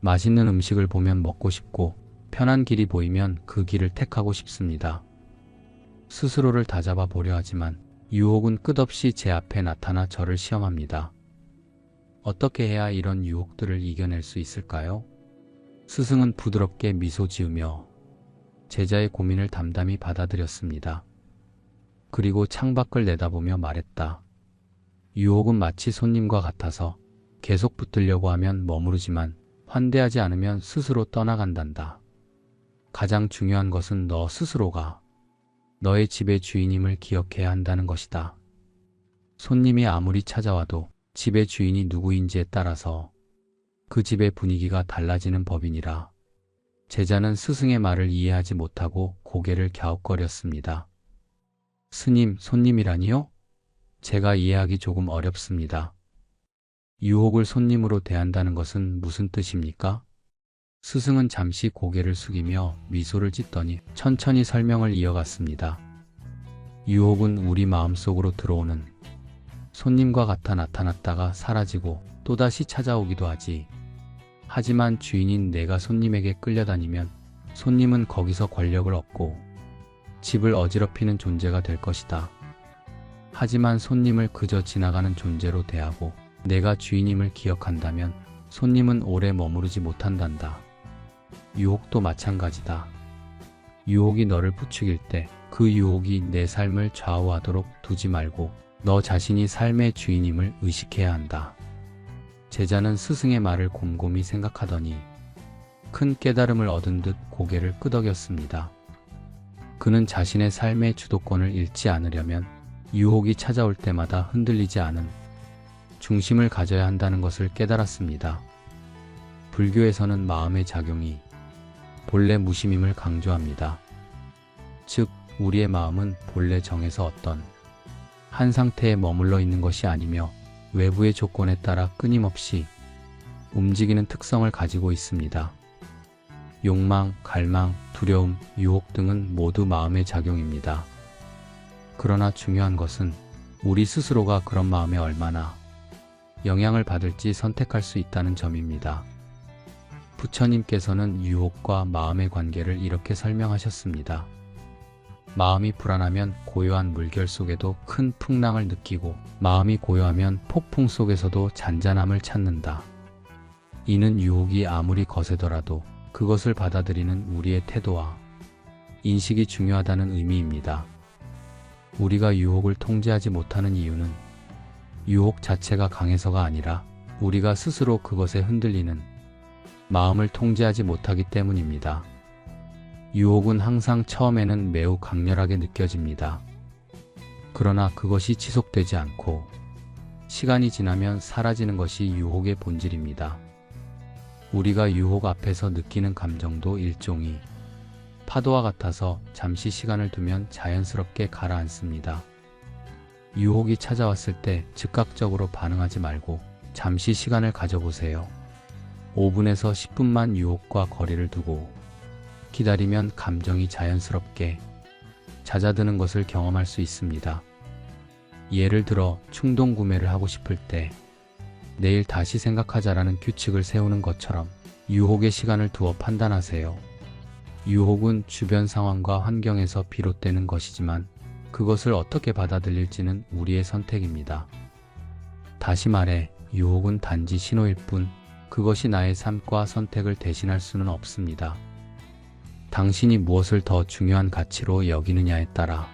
맛있는 음식을 보면 먹고 싶고 편한 길이 보이면 그 길을 택하고 싶습니다. 스스로를 다잡아 보려 하지만 유혹은 끝없이 제 앞에 나타나 저를 시험합니다. 어떻게 해야 이런 유혹들을 이겨낼 수 있을까요? 스승은 부드럽게 미소 지으며 제자의 고민을 담담히 받아들였습니다. 그리고 창밖을 내다보며 말했다. 유혹은 마치 손님과 같아서 계속 붙들려고 하면 머무르지만 환대하지 않으면 스스로 떠나간단다. 가장 중요한 것은 너 스스로가 너의 집의 주인임을 기억해야 한다는 것이다. 손님이 아무리 찾아와도 집의 주인이 누구인지에 따라서 그 집의 분위기가 달라지는 법이니라. 제자는 스승의 말을 이해하지 못하고 고개를 갸웃거렸습니다. 스님, 손님이라니요? 제가 이해하기 조금 어렵습니다. 유혹을 손님으로 대한다는 것은 무슨 뜻입니까? 스승은 잠시 고개를 숙이며 미소를 짓더니 천천히 설명을 이어갔습니다. 유혹은 우리 마음속으로 들어오는 손님과 같아 나타났다가 사라지고 또다시 찾아오기도 하지. 하지만 주인인 내가 손님에게 끌려다니면 손님은 거기서 권력을 얻고 집을 어지럽히는 존재가 될 것이다. 하지만 손님을 그저 지나가는 존재로 대하고 내가 주인임을 기억한다면 손님은 오래 머무르지 못한단다. 유혹도 마찬가지다. 유혹이 너를 부추길 때 그 유혹이 내 삶을 좌우하도록 두지 말고 너 자신이 삶의 주인임을 의식해야 한다. 제자는 스승의 말을 곰곰이 생각하더니 큰 깨달음을 얻은 듯 고개를 끄덕였습니다. 그는 자신의 삶의 주도권을 잃지 않으려면 유혹이 찾아올 때마다 흔들리지 않은 중심을 가져야 한다는 것을 깨달았습니다. 불교에서는 마음의 작용이 본래 무심임을 강조합니다. 즉, 우리의 마음은 본래 정에서 어떤 한 상태에 머물러 있는 것이 아니며 외부의 조건에 따라 끊임없이 움직이는 특성을 가지고 있습니다. 욕망, 갈망, 두려움, 유혹 등은 모두 마음의 작용입니다. 그러나 중요한 것은 우리 스스로가 그런 마음에 얼마나 영향을 받을지 선택할 수 있다는 점입니다. 부처님께서는 유혹과 마음의 관계를 이렇게 설명하셨습니다. 마음이 불안하면 고요한 물결 속에도 큰 풍랑을 느끼고 마음이 고요하면 폭풍 속에서도 잔잔함을 찾는다. 이는 유혹이 아무리 거세더라도 그것을 받아들이는 우리의 태도와 인식이 중요하다는 의미입니다. 우리가 유혹을 통제하지 못하는 이유는 유혹 자체가 강해서가 아니라 우리가 스스로 그것에 흔들리는 마음을 통제하지 못하기 때문입니다. 유혹은 항상 처음에는 매우 강렬하게 느껴집니다. 그러나 그것이 지속되지 않고 시간이 지나면 사라지는 것이 유혹의 본질입니다. 우리가 유혹 앞에서 느끼는 감정도 일종의 파도와 같아서 잠시 시간을 두면 자연스럽게 가라앉습니다. 유혹이 찾아왔을 때 즉각적으로 반응하지 말고 잠시 시간을 가져보세요. 5분에서 10분만 유혹과 거리를 두고 기다리면 감정이 자연스럽게 잦아드는 것을 경험할 수 있습니다. 예를 들어 충동 구매를 하고 싶을 때 내일 다시 생각하자라는 규칙을 세우는 것처럼 유혹의 시간을 두어 판단하세요. 유혹은 주변 상황과 환경에서 비롯되는 것이지만 그것을 어떻게 받아들일지는 우리의 선택입니다. 다시 말해 유혹은 단지 신호일 뿐 그것이 나의 삶과 선택을 대신할 수는 없습니다. 당신이 무엇을 더 중요한 가치로 여기느냐에 따라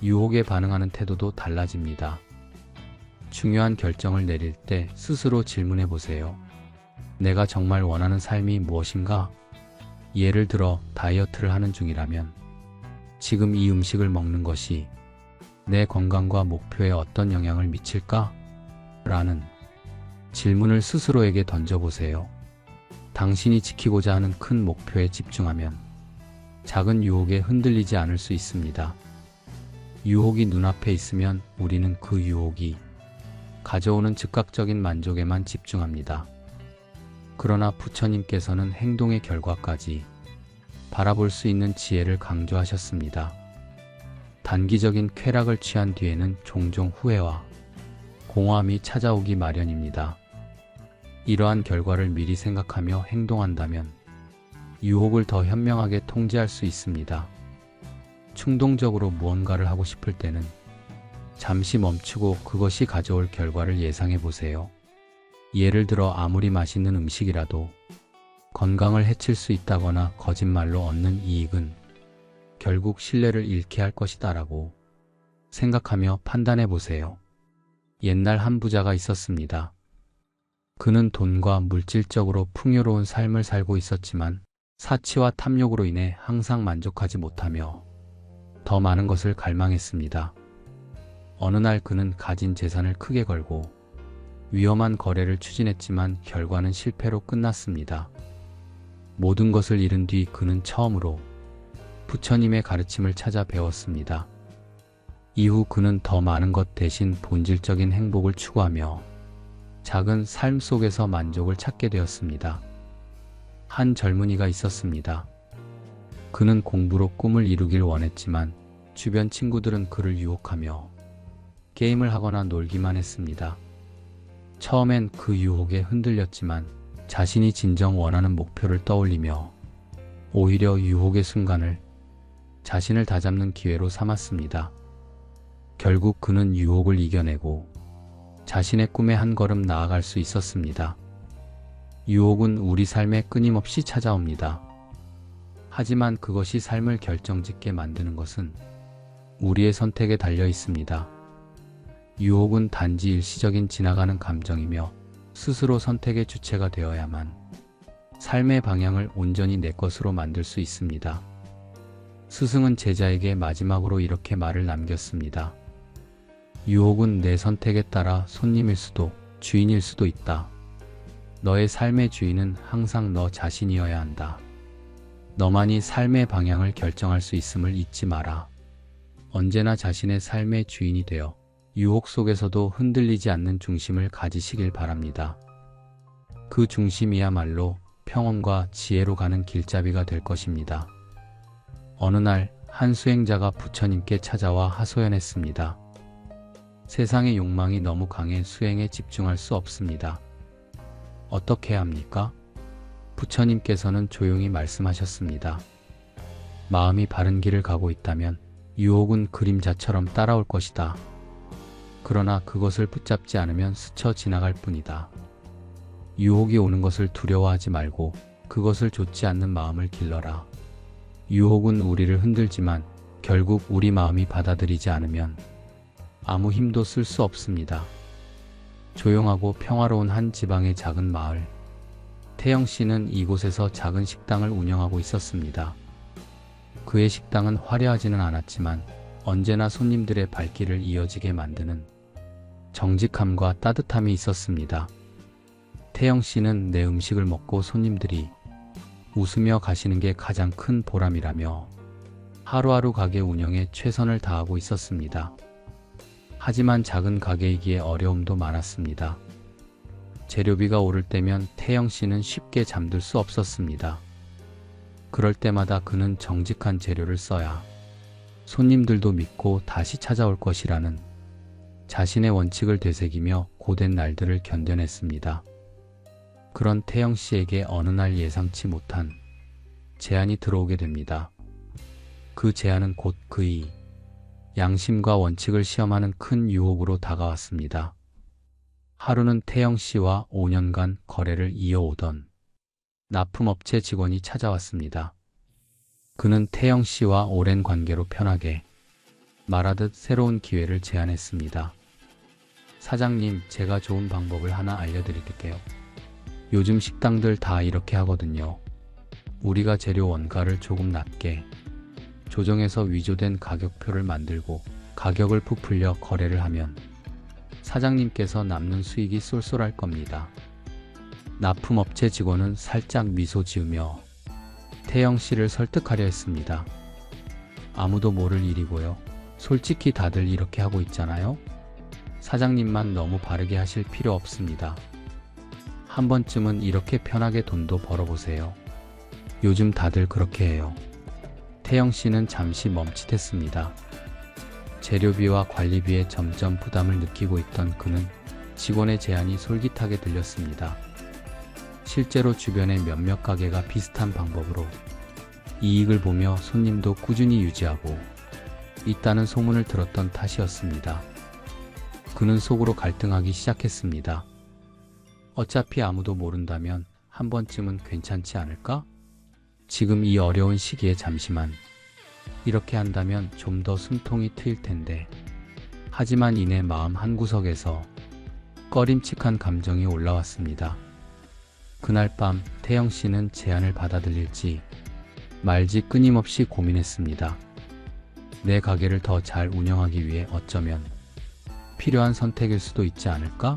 유혹에 반응하는 태도도 달라집니다. 중요한 결정을 내릴 때 스스로 질문해 보세요. 내가 정말 원하는 삶이 무엇인가? 예를 들어 다이어트를 하는 중이라면 지금 이 음식을 먹는 것이 내 건강과 목표에 어떤 영향을 미칠까? 라는 질문을 스스로에게 던져보세요. 당신이 지키고자 하는 큰 목표에 집중하면 작은 유혹에 흔들리지 않을 수 있습니다. 유혹이 눈앞에 있으면 우리는 그 유혹이 가져오는 즉각적인 만족에만 집중합니다. 그러나 부처님께서는 행동의 결과까지 바라볼 수 있는 지혜를 강조하셨습니다. 단기적인 쾌락을 취한 뒤에는 종종 후회와 공허함이 찾아오기 마련입니다. 이러한 결과를 미리 생각하며 행동한다면 유혹을 더 현명하게 통제할 수 있습니다. 충동적으로 무언가를 하고 싶을 때는 잠시 멈추고 그것이 가져올 결과를 예상해 보세요. 예를 들어 아무리 맛있는 음식이라도 건강을 해칠 수 있다거나 거짓말로 얻는 이익은 결국 신뢰를 잃게 할 것이다라고 생각하며 판단해 보세요. 옛날 한 부자가 있었습니다. 그는 돈과 물질적으로 풍요로운 삶을 살고 있었지만 사치와 탐욕으로 인해 항상 만족하지 못하며 더 많은 것을 갈망했습니다. 어느 날 그는 가진 재산을 크게 걸고 위험한 거래를 추진했지만 결과는 실패로 끝났습니다. 모든 것을 잃은 뒤 그는 처음으로 부처님의 가르침을 찾아 배웠습니다. 이후 그는 더 많은 것 대신 본질적인 행복을 추구하며 작은 삶 속에서 만족을 찾게 되었습니다. 한 젊은이가 있었습니다. 그는 공부로 꿈을 이루길 원했지만 주변 친구들은 그를 유혹하며 게임을 하거나 놀기만 했습니다. 처음엔 그 유혹에 흔들렸지만 자신이 진정 원하는 목표를 떠올리며 오히려 유혹의 순간을 자신을 다잡는 기회로 삼았습니다. 결국 그는 유혹을 이겨내고 자신의 꿈에 한 걸음 나아갈 수 있었습니다. 유혹은 우리 삶에 끊임없이 찾아옵니다. 하지만 그것이 삶을 결정짓게 만드는 것은 우리의 선택에 달려 있습니다. 유혹은 단지 일시적인 지나가는 감정이며 스스로 선택의 주체가 되어야만 삶의 방향을 온전히 내 것으로 만들 수 있습니다. 스승은 제자에게 마지막으로 이렇게 말을 남겼습니다. 유혹은 내 선택에 따라 손님일 수도 주인일 수도 있다. 너의 삶의 주인은 항상 너 자신이어야 한다. 너만이 삶의 방향을 결정할 수 있음을 잊지 마라. 언제나 자신의 삶의 주인이 되어 유혹 속에서도 흔들리지 않는 중심을 가지시길 바랍니다. 그 중심이야말로 평온과 지혜로 가는 길잡이가 될 것입니다. 어느 날 한 수행자가 부처님께 찾아와 하소연했습니다. 세상의 욕망이 너무 강해 수행에 집중할 수 없습니다. 어떻게 해야 합니까? 부처님께서는 조용히 말씀하셨습니다. 마음이 바른 길을 가고 있다면 유혹은 그림자처럼 따라올 것이다. 그러나 그것을 붙잡지 않으면 스쳐 지나갈 뿐이다. 유혹이 오는 것을 두려워하지 말고 그것을 좇지 않는 마음을 길러라. 유혹은 우리를 흔들지만 결국 우리 마음이 받아들이지 않으면 아무 힘도 쓸 수 없습니다. 조용하고 평화로운 한 지방의 작은 마을. 태영 씨는 이곳에서 작은 식당을 운영하고 있었습니다. 그의 식당은 화려하지는 않았지만 언제나 손님들의 발길을 이어지게 만드는 정직함과 따뜻함이 있었습니다. 태영 씨는 내 음식을 먹고 손님들이 웃으며 가시는 게 가장 큰 보람이라며 하루하루 가게 운영에 최선을 다하고 있었습니다. 하지만 작은 가게이기에 어려움도 많았습니다. 재료비가 오를 때면 태영 씨는 쉽게 잠들 수 없었습니다. 그럴 때마다 그는 정직한 재료를 써야 손님들도 믿고 다시 찾아올 것이라는 자신의 원칙을 되새기며 고된 날들을 견뎌냈습니다. 그런 태영 씨에게 어느 날 예상치 못한 제안이 들어오게 됩니다. 그 제안은 곧 그의 양심과 원칙을 시험하는 큰 유혹으로 다가왔습니다. 하루는 태영 씨와 5년간 거래를 이어오던 납품업체 직원이 찾아왔습니다. 그는 태영 씨와 오랜 관계로 편하게 말하듯 새로운 기회를 제안했습니다. 사장님, 제가 좋은 방법을 하나 알려드릴게요. 요즘 식당들 다 이렇게 하거든요. 우리가 재료 원가를 조금 낮게 조정해서 위조된 가격표를 만들고 가격을 부풀려 거래를 하면 사장님께서 남는 수익이 쏠쏠할 겁니다. 납품업체 직원은 살짝 미소 지으며 태영 씨를 설득하려 했습니다. 아무도 모를 일이고요. 솔직히 다들 이렇게 하고 있잖아요. 사장님만 너무 바르게 하실 필요 없습니다. 한 번쯤은 이렇게 편하게 돈도 벌어보세요. 요즘 다들 그렇게 해요. 태영 씨는 잠시 멈칫했습니다. 재료비와 관리비에 점점 부담을 느끼고 있던 그는 직원의 제안이 솔깃하게 들렸습니다. 실제로 주변의 몇몇 가게가 비슷한 방법으로 이익을 보며 손님도 꾸준히 유지하고 있다는 소문을 들었던 탓이었습니다. 그는 속으로 갈등하기 시작했습니다. 어차피 아무도 모른다면 한 번쯤은 괜찮지 않을까? 지금 이 어려운 시기에 잠시만 이렇게 한다면 좀 더 숨통이 트일 텐데. 하지만 이내 마음 한구석에서 꺼림칙한 감정이 올라왔습니다. 그날 밤 태영 씨는 제안을 받아들일지 말지 끊임없이 고민했습니다. 내 가게를 더 잘 운영하기 위해 어쩌면 필요한 선택일 수도 있지 않을까?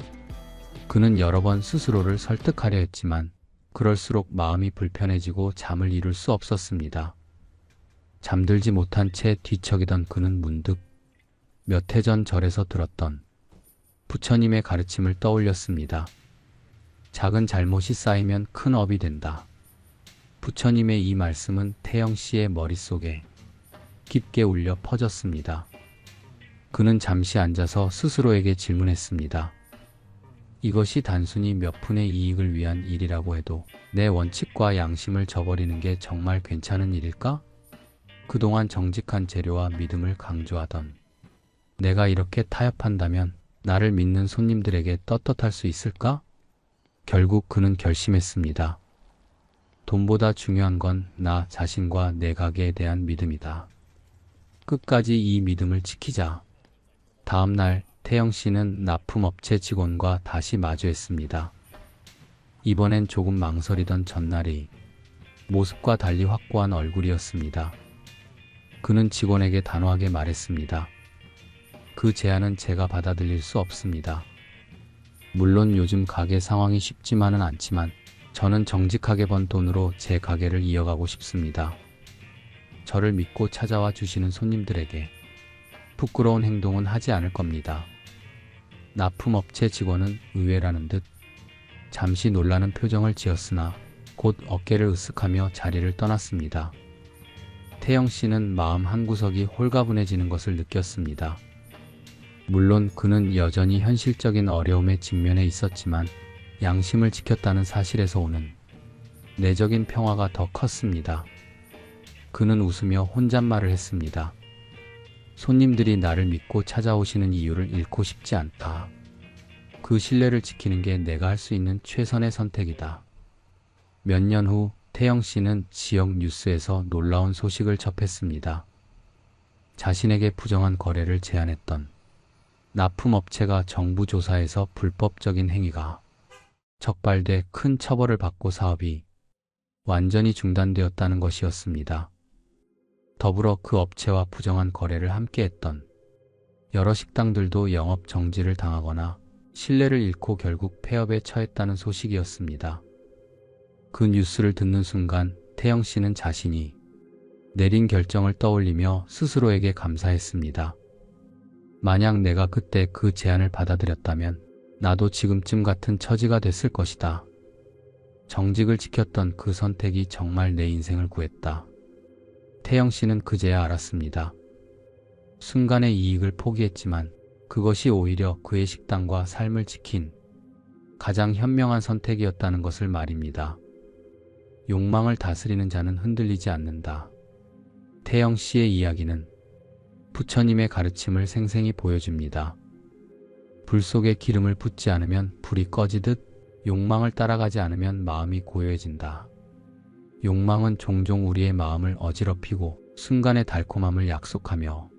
그는 여러 번 스스로를 설득하려 했지만 그럴수록 마음이 불편해지고 잠을 이룰 수 없었습니다. 잠들지 못한 채 뒤척이던 그는 문득 몇 해 전 절에서 들었던 부처님의 가르침을 떠올렸습니다. 작은 잘못이 쌓이면 큰 업이 된다. 부처님의 이 말씀은 태영 씨의 머릿속에 깊게 울려 퍼졌습니다. 그는 잠시 앉아서 스스로에게 질문했습니다. 이것이 단순히 몇 푼의 이익을 위한 일이라고 해도 내 원칙과 양심을 저버리는 게 정말 괜찮은 일일까? 그동안 정직한 재료와 믿음을 강조하던 내가 이렇게 타협한다면 나를 믿는 손님들에게 떳떳할 수 있을까? 결국 그는 결심했습니다. 돈보다 중요한 건 나 자신과 내 가게에 대한 믿음이다. 끝까지 이 믿음을 지키자. 다음 날 태영 씨는 납품업체 직원과 다시 마주했습니다. 이번엔 조금 망설이던 전날이 모습과 달리 확고한 얼굴이었습니다. 그는 직원에게 단호하게 말했습니다. 그 제안은 제가 받아들일 수 없습니다. 물론 요즘 가게 상황이 쉽지만은 않지만 저는 정직하게 번 돈으로 제 가게를 이어가고 싶습니다. 저를 믿고 찾아와 주시는 손님들에게 부끄러운 행동은 하지 않을 겁니다. 납품업체 직원은 의외라는 듯 잠시 놀라는 표정을 지었으나 곧 어깨를 으쓱하며 자리를 떠났습니다. 태영 씨는 마음 한구석이 홀가분해지는 것을 느꼈습니다. 물론 그는 여전히 현실적인 어려움에 직면해 있었지만 양심을 지켰다는 사실에서 오는 내적인 평화가 더 컸습니다. 그는 웃으며 혼잣말을 했습니다. 손님들이 나를 믿고 찾아오시는 이유를 잃고 싶지 않다. 그 신뢰를 지키는 게 내가 할 수 있는 최선의 선택이다. 몇 년 후 태영 씨는 지역 뉴스에서 놀라운 소식을 접했습니다. 자신에게 부정한 거래를 제안했던 납품업체가 정부 조사에서 불법적인 행위가 적발돼 큰 처벌을 받고 사업이 완전히 중단되었다는 것이었습니다. 더불어 그 업체와 부정한 거래를 함께했던 여러 식당들도 영업 정지를 당하거나 신뢰를 잃고 결국 폐업에 처했다는 소식이었습니다. 그 뉴스를 듣는 순간 태영 씨는 자신이 내린 결정을 떠올리며 스스로에게 감사했습니다. 만약 내가 그때 그 제안을 받아들였다면 나도 지금쯤 같은 처지가 됐을 것이다. 정직을 지켰던 그 선택이 정말 내 인생을 구했다. 태영 씨는 그제야 알았습니다. 순간의 이익을 포기했지만 그것이 오히려 그의 식당과 삶을 지킨 가장 현명한 선택이었다는 것을 말입니다. 욕망을 다스리는 자는 흔들리지 않는다. 태영 씨의 이야기는 부처님의 가르침을 생생히 보여줍니다. 불 속에 기름을 붓지 않으면 불이 꺼지듯 욕망을 따라가지 않으면 마음이 고요해진다. 욕망은 종종 우리의 마음을 어지럽히고 순간의 달콤함을 약속하며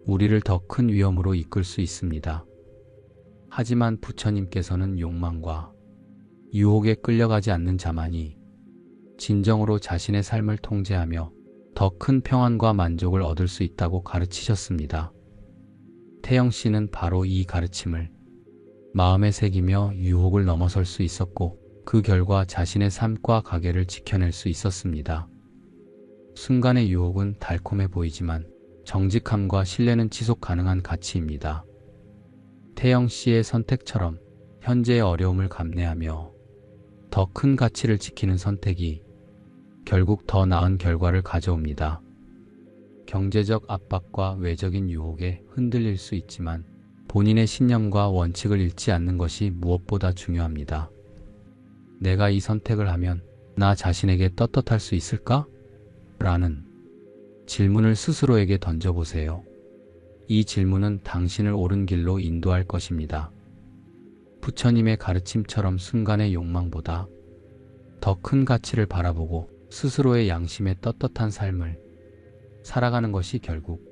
우리를 더 큰 위험으로 이끌 수 있습니다. 하지만 부처님께서는 욕망과 유혹에 끌려가지 않는 자만이 진정으로 자신의 삶을 통제하며 더 큰 평안과 만족을 얻을 수 있다고 가르치셨습니다. 태영 씨는 바로 이 가르침을 마음에 새기며 유혹을 넘어설 수 있었고 그 결과 자신의 삶과 가게를 지켜낼 수 있었습니다. 순간의 유혹은 달콤해 보이지만 정직함과 신뢰는 지속 가능한 가치입니다. 태영 씨의 선택처럼 현재의 어려움을 감내하며 더 큰 가치를 지키는 선택이 결국 더 나은 결과를 가져옵니다. 경제적 압박과 외적인 유혹에 흔들릴 수 있지만 본인의 신념과 원칙을 잃지 않는 것이 무엇보다 중요합니다. 내가 이 선택을 하면 나 자신에게 떳떳할 수 있을까? 라는 질문을 스스로에게 던져보세요. 이 질문은 당신을 옳은 길로 인도할 것입니다. 부처님의 가르침처럼 순간의 욕망보다 더 큰 가치를 바라보고 스스로의 양심에 떳떳한 삶을 살아가는 것이 결국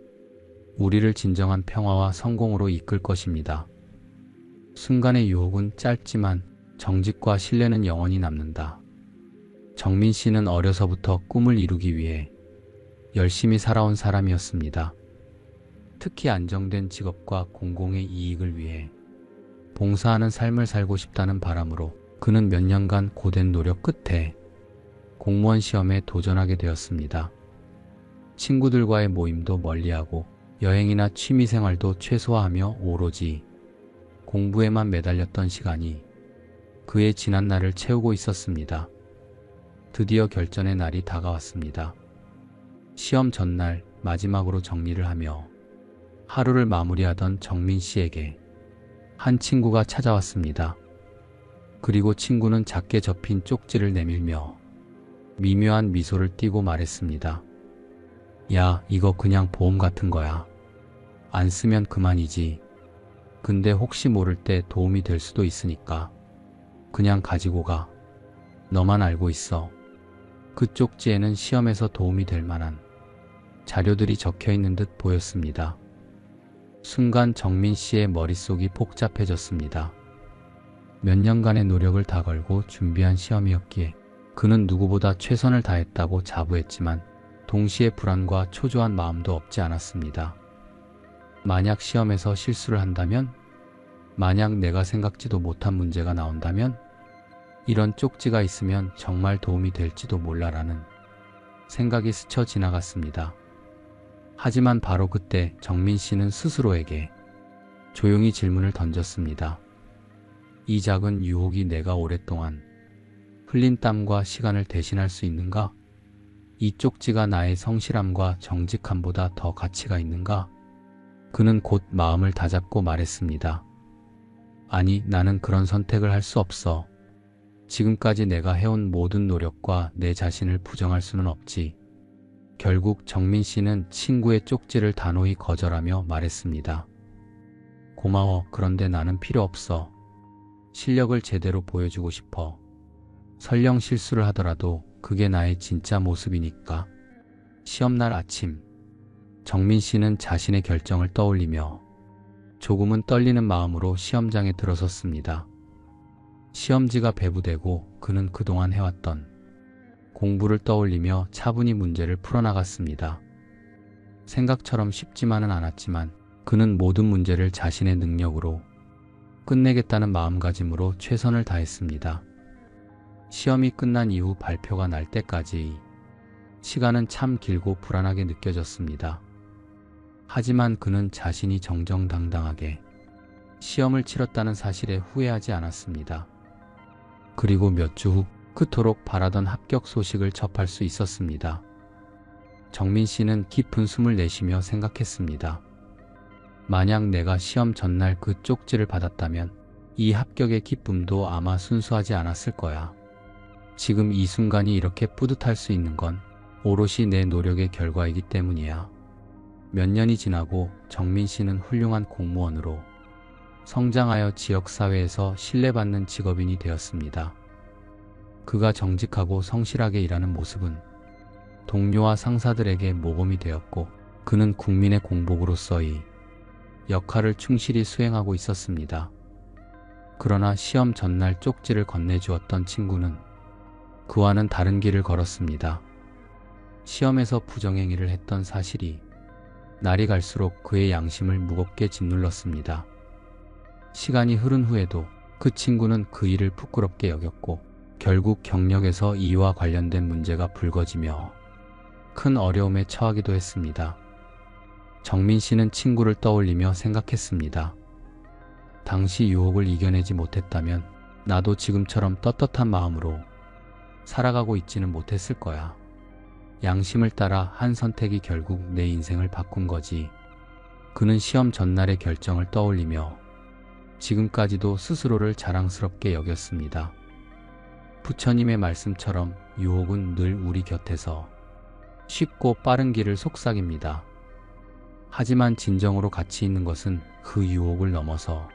우리를 진정한 평화와 성공으로 이끌 것입니다. 순간의 유혹은 짧지만 정직과 신뢰는 영원히 남는다. 정민 씨는 어려서부터 꿈을 이루기 위해 열심히 살아온 사람이었습니다. 특히 안정된 직업과 공공의 이익을 위해 봉사하는 삶을 살고 싶다는 바람으로 그는 몇 년간 고된 노력 끝에 공무원 시험에 도전하게 되었습니다. 친구들과의 모임도 멀리하고 여행이나 취미생활도 최소화하며 오로지 공부에만 매달렸던 시간이 그의 지난 날을 채우고 있었습니다. 드디어 결전의 날이 다가왔습니다. 시험 전날 마지막으로 정리를 하며 하루를 마무리하던 정민 씨에게 한 친구가 찾아왔습니다. 그리고 친구는 작게 접힌 쪽지를 내밀며 미묘한 미소를 띠고 말했습니다. 야, 이거 그냥 보험 같은 거야. 안 쓰면 그만이지. 근데 혹시 모를 때 도움이 될 수도 있으니까 그냥 가지고 가. 너만 알고 있어. 그 쪽지에는 시험에서 도움이 될 만한 자료들이 적혀 있는 듯 보였습니다. 순간 정민 씨의 머릿속이 복잡해졌습니다. 몇 년간의 노력을 다 걸고 준비한 시험이었기에 그는 누구보다 최선을 다했다고 자부했지만 동시에 불안과 초조한 마음도 없지 않았습니다. 만약 시험에서 실수를 한다면? 만약 내가 생각지도 못한 문제가 나온다면? 이런 쪽지가 있으면 정말 도움이 될지도 몰라라는 생각이 스쳐 지나갔습니다. 하지만 바로 그때 정민 씨는 스스로에게 조용히 질문을 던졌습니다. 이 작은 유혹이 내가 오랫동안 흘린 땀과 시간을 대신할 수 있는가? 이 쪽지가 나의 성실함과 정직함보다 더 가치가 있는가? 그는 곧 마음을 다잡고 말했습니다. 아니, 나는 그런 선택을 할 수 없어. 지금까지 내가 해온 모든 노력과 내 자신을 부정할 수는 없지. 결국 정민 씨는 친구의 쪽지를 단호히 거절하며 말했습니다. 고마워. 그런데 나는 필요 없어. 실력을 제대로 보여주고 싶어. 설령 실수를 하더라도 그게 나의 진짜 모습이니까. 시험날 아침, 정민 씨는 자신의 결정을 떠올리며 조금은 떨리는 마음으로 시험장에 들어섰습니다. 시험지가 배부되고 그는 그동안 해왔던 공부를 떠올리며 차분히 문제를 풀어나갔습니다. 생각처럼 쉽지만은 않았지만 그는 모든 문제를 자신의 능력으로 끝내겠다는 마음가짐으로 최선을 다했습니다. 시험이 끝난 이후 발표가 날 때까지 시간은 참 길고 불안하게 느껴졌습니다. 하지만 그는 자신이 정정당당하게 시험을 치렀다는 사실에 후회하지 않았습니다. 그리고 몇 주 후 그토록 바라던 합격 소식을 접할 수 있었습니다. 정민 씨는 깊은 숨을 내쉬며 생각했습니다. 만약 내가 시험 전날 그 쪽지를 받았다면 이 합격의 기쁨도 아마 순수하지 않았을 거야. 지금 이 순간이 이렇게 뿌듯할 수 있는 건 오롯이 내 노력의 결과이기 때문이야. 몇 년이 지나고 정민 씨는 훌륭한 공무원으로 성장하여 지역사회에서 신뢰받는 직업인이 되었습니다. 그가 정직하고 성실하게 일하는 모습은 동료와 상사들에게 모범이 되었고 그는 국민의 공복으로서의 역할을 충실히 수행하고 있었습니다. 그러나 시험 전날 쪽지를 건네주었던 친구는 그와는 다른 길을 걸었습니다. 시험에서 부정행위를 했던 사실이 날이 갈수록 그의 양심을 무겁게 짓눌렀습니다. 시간이 흐른 후에도 그 친구는 그 일을 부끄럽게 여겼고 결국 경력에서 이와 관련된 문제가 불거지며 큰 어려움에 처하기도 했습니다. 정민 씨는 친구를 떠올리며 생각했습니다. 당시 유혹을 이겨내지 못했다면 나도 지금처럼 떳떳한 마음으로 살아가고 있지는 못했을 거야. 양심을 따라 한 선택이 결국 내 인생을 바꾼 거지. 그는 시험 전날의 결정을 떠올리며 지금까지도 스스로를 자랑스럽게 여겼습니다. 부처님의 말씀처럼 유혹은 늘 우리 곁에서 쉽고 빠른 길을 속삭입니다. 하지만 진정으로 가치 있는 것은 그 유혹을 넘어서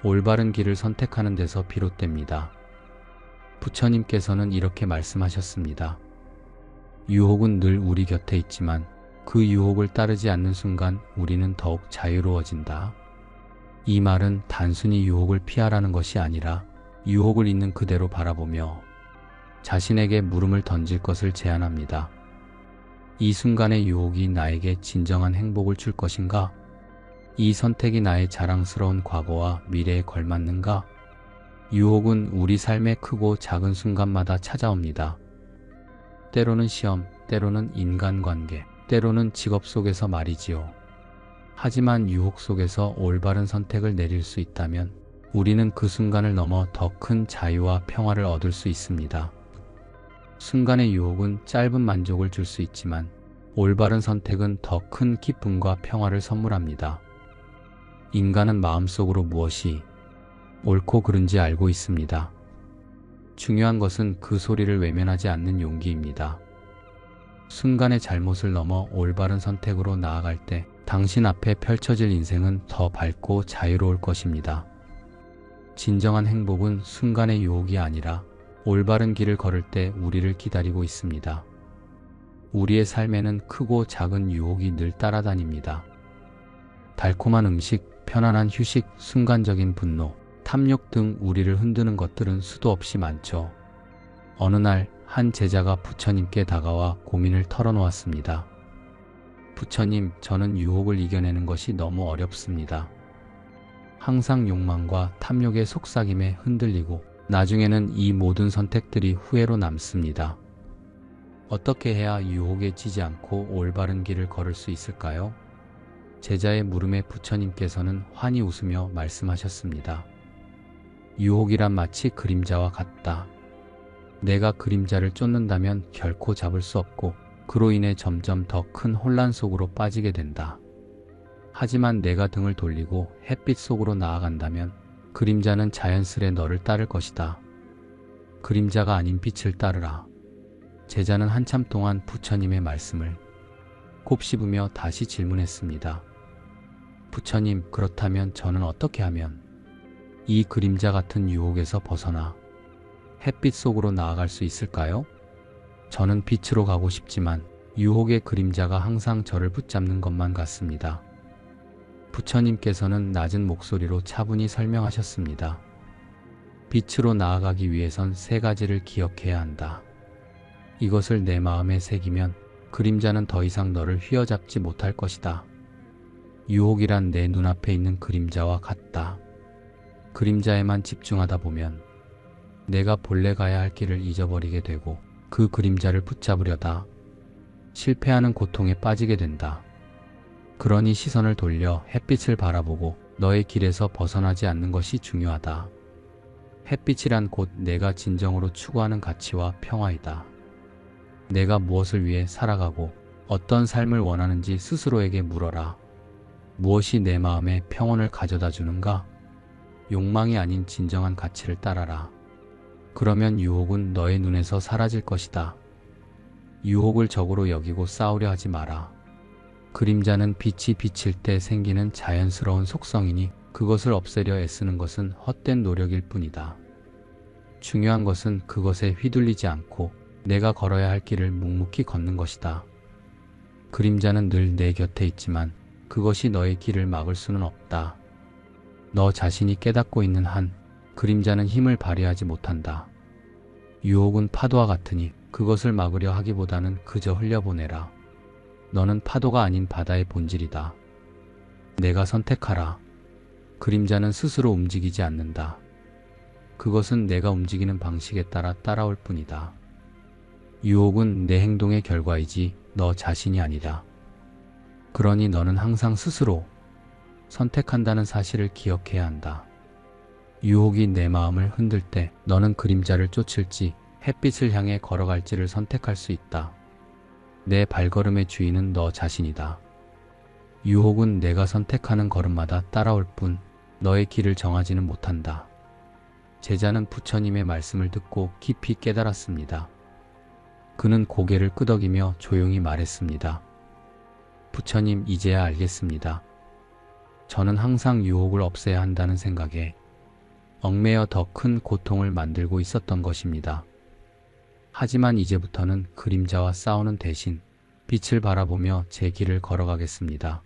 올바른 길을 선택하는 데서 비롯됩니다. 부처님께서는 이렇게 말씀하셨습니다. 유혹은 늘 우리 곁에 있지만 그 유혹을 따르지 않는 순간 우리는 더욱 자유로워진다. 이 말은 단순히 유혹을 피하라는 것이 아니라 유혹을 있는 그대로 바라보며 자신에게 물음을 던질 것을 제안합니다. 이 순간의 유혹이 나에게 진정한 행복을 줄 것인가? 이 선택이 나의 자랑스러운 과거와 미래에 걸맞는가? 유혹은 우리 삶의 크고 작은 순간마다 찾아옵니다. 때로는 시험, 때로는 인간관계, 때로는 직업 속에서 말이지요. 하지만 유혹 속에서 올바른 선택을 내릴 수 있다면 우리는 그 순간을 넘어 더 큰 자유와 평화를 얻을 수 있습니다. 순간의 유혹은 짧은 만족을 줄 수 있지만 올바른 선택은 더 큰 기쁨과 평화를 선물합니다. 인간은 마음속으로 무엇이 옳고 그른지 알고 있습니다. 중요한 것은 그 소리를 외면하지 않는 용기입니다. 순간의 잘못을 넘어 올바른 선택으로 나아갈 때 당신 앞에 펼쳐질 인생은 더 밝고 자유로울 것입니다. 진정한 행복은 순간의 유혹이 아니라 올바른 길을 걸을 때 우리를 기다리고 있습니다. 우리의 삶에는 크고 작은 유혹이 늘 따라다닙니다. 달콤한 음식, 편안한 휴식, 순간적인 분노, 탐욕 등 우리를 흔드는 것들은 수도 없이 많죠. 어느 날 한 제자가 부처님께 다가와 고민을 털어놓았습니다. 부처님, 저는 유혹을 이겨내는 것이 너무 어렵습니다. 항상 욕망과 탐욕의 속삭임에 흔들리고 나중에는 이 모든 선택들이 후회로 남습니다. 어떻게 해야 유혹에 지지 않고 올바른 길을 걸을 수 있을까요? 제자의 물음에 부처님께서는 환히 웃으며 말씀하셨습니다. 유혹이란 마치 그림자와 같다. 내가 그림자를 쫓는다면 결코 잡을 수 없고 그로 인해 점점 더 큰 혼란 속으로 빠지게 된다. 하지만 내가 등을 돌리고 햇빛 속으로 나아간다면 그림자는 자연스레 너를 따를 것이다. 그림자가 아닌 빛을 따르라. 제자는 한참 동안 부처님의 말씀을 곱씹으며 다시 질문했습니다. 부처님, 그렇다면 저는 어떻게 하면 이 그림자 같은 유혹에서 벗어나 햇빛 속으로 나아갈 수 있을까요? 저는 빛으로 가고 싶지만 유혹의 그림자가 항상 저를 붙잡는 것만 같습니다. 부처님께서는 낮은 목소리로 차분히 설명하셨습니다. 빛으로 나아가기 위해선 세 가지를 기억해야 한다. 이것을 내 마음에 새기면 그림자는 더 이상 너를 휘어잡지 못할 것이다. 유혹이란 내 눈앞에 있는 그림자와 같다. 그림자에만 집중하다 보면 내가 본래 가야 할 길을 잊어버리게 되고 그 그림자를 붙잡으려다 실패하는 고통에 빠지게 된다. 그러니 시선을 돌려 햇빛을 바라보고 너의 길에서 벗어나지 않는 것이 중요하다. 햇빛이란 곧 내가 진정으로 추구하는 가치와 평화이다. 내가 무엇을 위해 살아가고 어떤 삶을 원하는지 스스로에게 물어라. 무엇이 내 마음에 평온을 가져다 주는가? 욕망이 아닌 진정한 가치를 따라라. 그러면 유혹은 너의 눈에서 사라질 것이다. 유혹을 적으로 여기고 싸우려 하지 마라. 그림자는 빛이 비칠 때 생기는 자연스러운 속성이니 그것을 없애려 애쓰는 것은 헛된 노력일 뿐이다. 중요한 것은 그것에 휘둘리지 않고 내가 걸어야 할 길을 묵묵히 걷는 것이다. 그림자는 늘 내 곁에 있지만 그것이 너의 길을 막을 수는 없다. 너 자신이 깨닫고 있는 한 그림자는 힘을 발휘하지 못한다. 유혹은 파도와 같으니 그것을 막으려 하기보다는 그저 흘려보내라. 너는 파도가 아닌 바다의 본질이다. 내가 선택하라. 그림자는 스스로 움직이지 않는다. 그것은 내가 움직이는 방식에 따라 따라올 뿐이다. 유혹은 내 행동의 결과이지 너 자신이 아니다. 그러니 너는 항상 스스로 선택한다는 사실을 기억해야 한다. 유혹이 내 마음을 흔들 때 너는 그림자를 쫓을지 햇빛을 향해 걸어갈지를 선택할 수 있다. 내 발걸음의 주인은 너 자신이다. 유혹은 내가 선택하는 걸음마다 따라올 뿐 너의 길을 정하지는 못한다. 제자는 부처님의 말씀을 듣고 깊이 깨달았습니다. 그는 고개를 끄덕이며 조용히 말했습니다. 부처님, 이제야 알겠습니다. 저는 항상 유혹을 없애야 한다는 생각에 얽매여 더 큰 고통을 만들고 있었던 것입니다. 하지만 이제부터는 그림자와 싸우는 대신 빛을 바라보며 제 길을 걸어가겠습니다.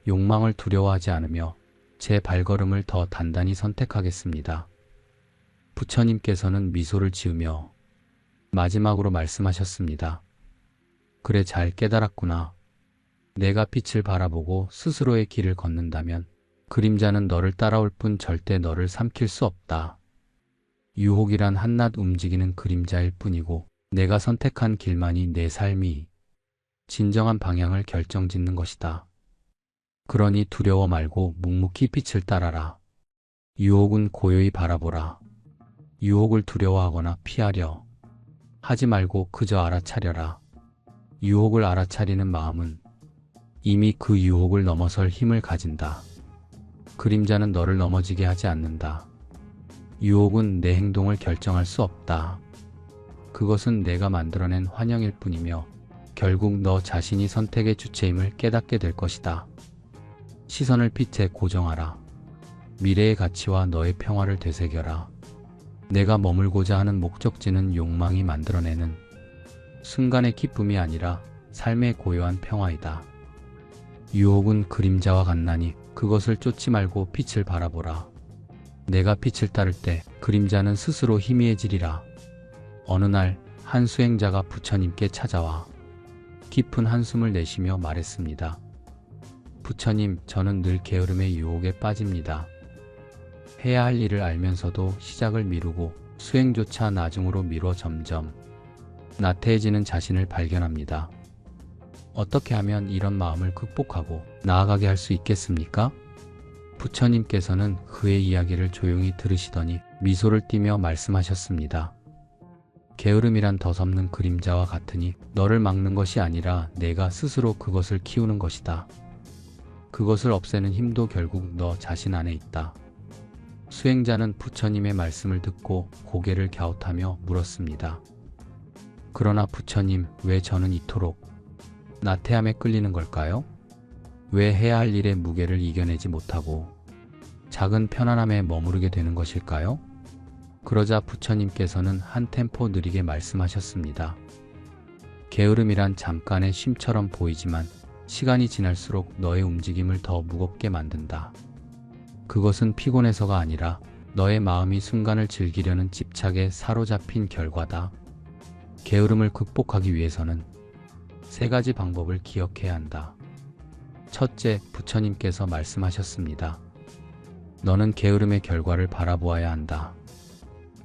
욕망을 두려워하지 않으며 제 발걸음을 더 단단히 선택하겠습니다. 부처님께서는 미소를 지으며 마지막으로 말씀하셨습니다. 그래, 잘 깨달았구나. 내가 빛을 바라보고 스스로의 길을 걷는다면 그림자는 너를 따라올 뿐 절대 너를 삼킬 수 없다. 유혹이란 한낱 움직이는 그림자일 뿐이고 내가 선택한 길만이 내 삶이 진정한 방향을 결정짓는 것이다. 그러니 두려워 말고 묵묵히 빛을 따라라. 유혹은 고요히 바라보라. 유혹을 두려워하거나 피하려 하지 말고 그저 알아차려라. 유혹을 알아차리는 마음은 이미 그 유혹을 넘어설 힘을 가진다. 그림자는 너를 넘어지게 하지 않는다. 유혹은 내 행동을 결정할 수 없다. 그것은 내가 만들어낸 환영일 뿐이며 결국 너 자신이 선택의 주체임을 깨닫게 될 것이다. 시선을 빛에 고정하라. 미래의 가치와 너의 평화를 되새겨라. 내가 머물고자 하는 목적지는 욕망이 만들어내는 순간의 기쁨이 아니라 삶의 고요한 평화이다. 유혹은 그림자와 같나니 그것을 쫓지 말고 빛을 바라보라. 내가 빛을 따를 때 그림자는 스스로 희미해지리라. 어느 날 한 수행자가 부처님께 찾아와 깊은 한숨을 내쉬며 말했습니다. 부처님, 저는 늘 게으름의 유혹에 빠집니다. 해야 할 일을 알면서도 시작을 미루고 수행조차 나중으로 미뤄 점점 나태해지는 자신을 발견합니다. 어떻게 하면 이런 마음을 극복하고 나아가게 할 수 있겠습니까? 부처님께서는 그의 이야기를 조용히 들으시더니 미소를 띠며 말씀하셨습니다. 게으름이란 덧없는 그림자와 같으니 너를 막는 것이 아니라 내가 스스로 그것을 키우는 것이다. 그것을 없애는 힘도 결국 너 자신 안에 있다. 수행자는 부처님의 말씀을 듣고 고개를 갸웃하며 물었습니다. 그러나 부처님, 왜 저는 이토록 나태함에 끌리는 걸까요? 왜 해야 할 일의 무게를 이겨내지 못하고 작은 편안함에 머무르게 되는 것일까요? 그러자 부처님께서는 한 템포 느리게 말씀하셨습니다. 게으름이란 잠깐의 쉼처럼 보이지만 시간이 지날수록 너의 움직임을 더 무겁게 만든다. 그것은 피곤해서가 아니라 너의 마음이 순간을 즐기려는 집착에 사로잡힌 결과다. 게으름을 극복하기 위해서는 세 가지 방법을 기억해야 한다. 첫째, 부처님께서 말씀하셨습니다. 너는 게으름의 결과를 바라보아야 한다.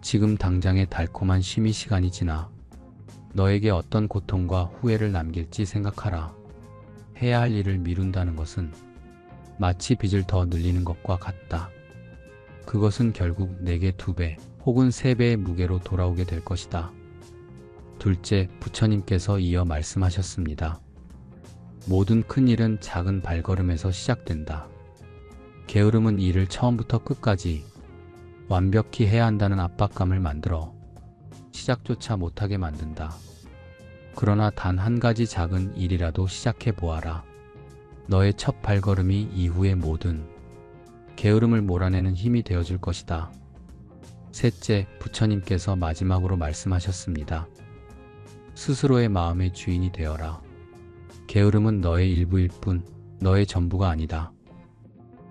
지금 당장의 달콤한 쉼의 시간이 지나 너에게 어떤 고통과 후회를 남길지 생각하라. 해야 할 일을 미룬다는 것은 마치 빚을 더 늘리는 것과 같다. 그것은 결국 내게 2배 혹은 3배의 무게로 돌아오게 될 것이다. 둘째, 부처님께서 이어 말씀하셨습니다. 모든 큰 일은 작은 발걸음에서 시작된다. 게으름은 일을 처음부터 끝까지 완벽히 해야 한다는 압박감을 만들어 시작조차 못하게 만든다. 그러나 단 한 가지 작은 일이라도 시작해 보아라. 너의 첫 발걸음이 이후의 모든 게으름을 몰아내는 힘이 되어줄 것이다. 셋째, 부처님께서 마지막으로 말씀하셨습니다. 스스로의 마음의 주인이 되어라. 게으름은 너의 일부일 뿐 너의 전부가 아니다.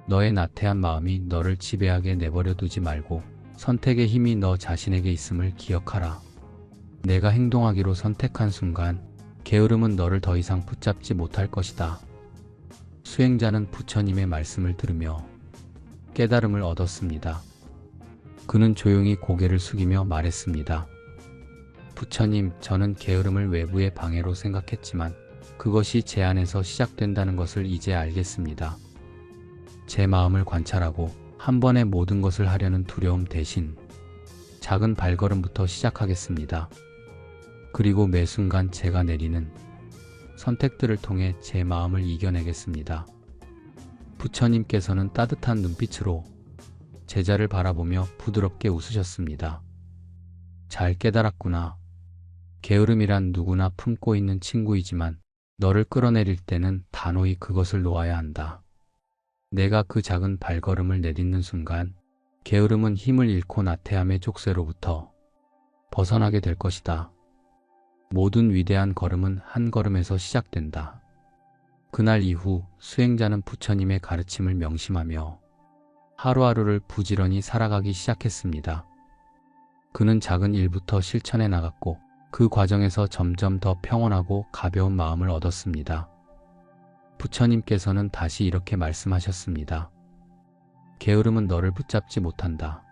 너의 나태한 마음이 너를 지배하게 내버려 두지 말고 선택의 힘이 너 자신에게 있음을 기억하라. 내가 행동하기로 선택한 순간 게으름은 너를 더 이상 붙잡지 못할 것이다. 수행자는 부처님의 말씀을 들으며 깨달음을 얻었습니다. 그는 조용히 고개를 숙이며 말했습니다. 부처님, 저는 게으름을 외부의 방해로 생각했지만 그것이 제 안에서 시작된다는 것을 이제 알겠습니다. 제 마음을 관찰하고 한 번에 모든 것을 하려는 두려움 대신 작은 발걸음부터 시작하겠습니다. 그리고 매 순간 제가 내리는 선택들을 통해 제 마음을 이겨내겠습니다. 부처님께서는 따뜻한 눈빛으로 제자를 바라보며 부드럽게 웃으셨습니다. 잘 깨달았구나. 게으름이란 누구나 품고 있는 친구이지만 너를 끌어내릴 때는 단호히 그것을 놓아야 한다. 내가 그 작은 발걸음을 내딛는 순간 게으름은 힘을 잃고 나태함의 족쇄로부터 벗어나게 될 것이다. 모든 위대한 걸음은 한 걸음에서 시작된다. 그날 이후 수행자는 부처님의 가르침을 명심하며 하루하루를 부지런히 살아가기 시작했습니다. 그는 작은 일부터 실천해 나갔고 그 과정에서 점점 더 평온하고 가벼운 마음을 얻었습니다. 부처님께서는 다시 이렇게 말씀하셨습니다. 게으름은 너를 붙잡지 못한다.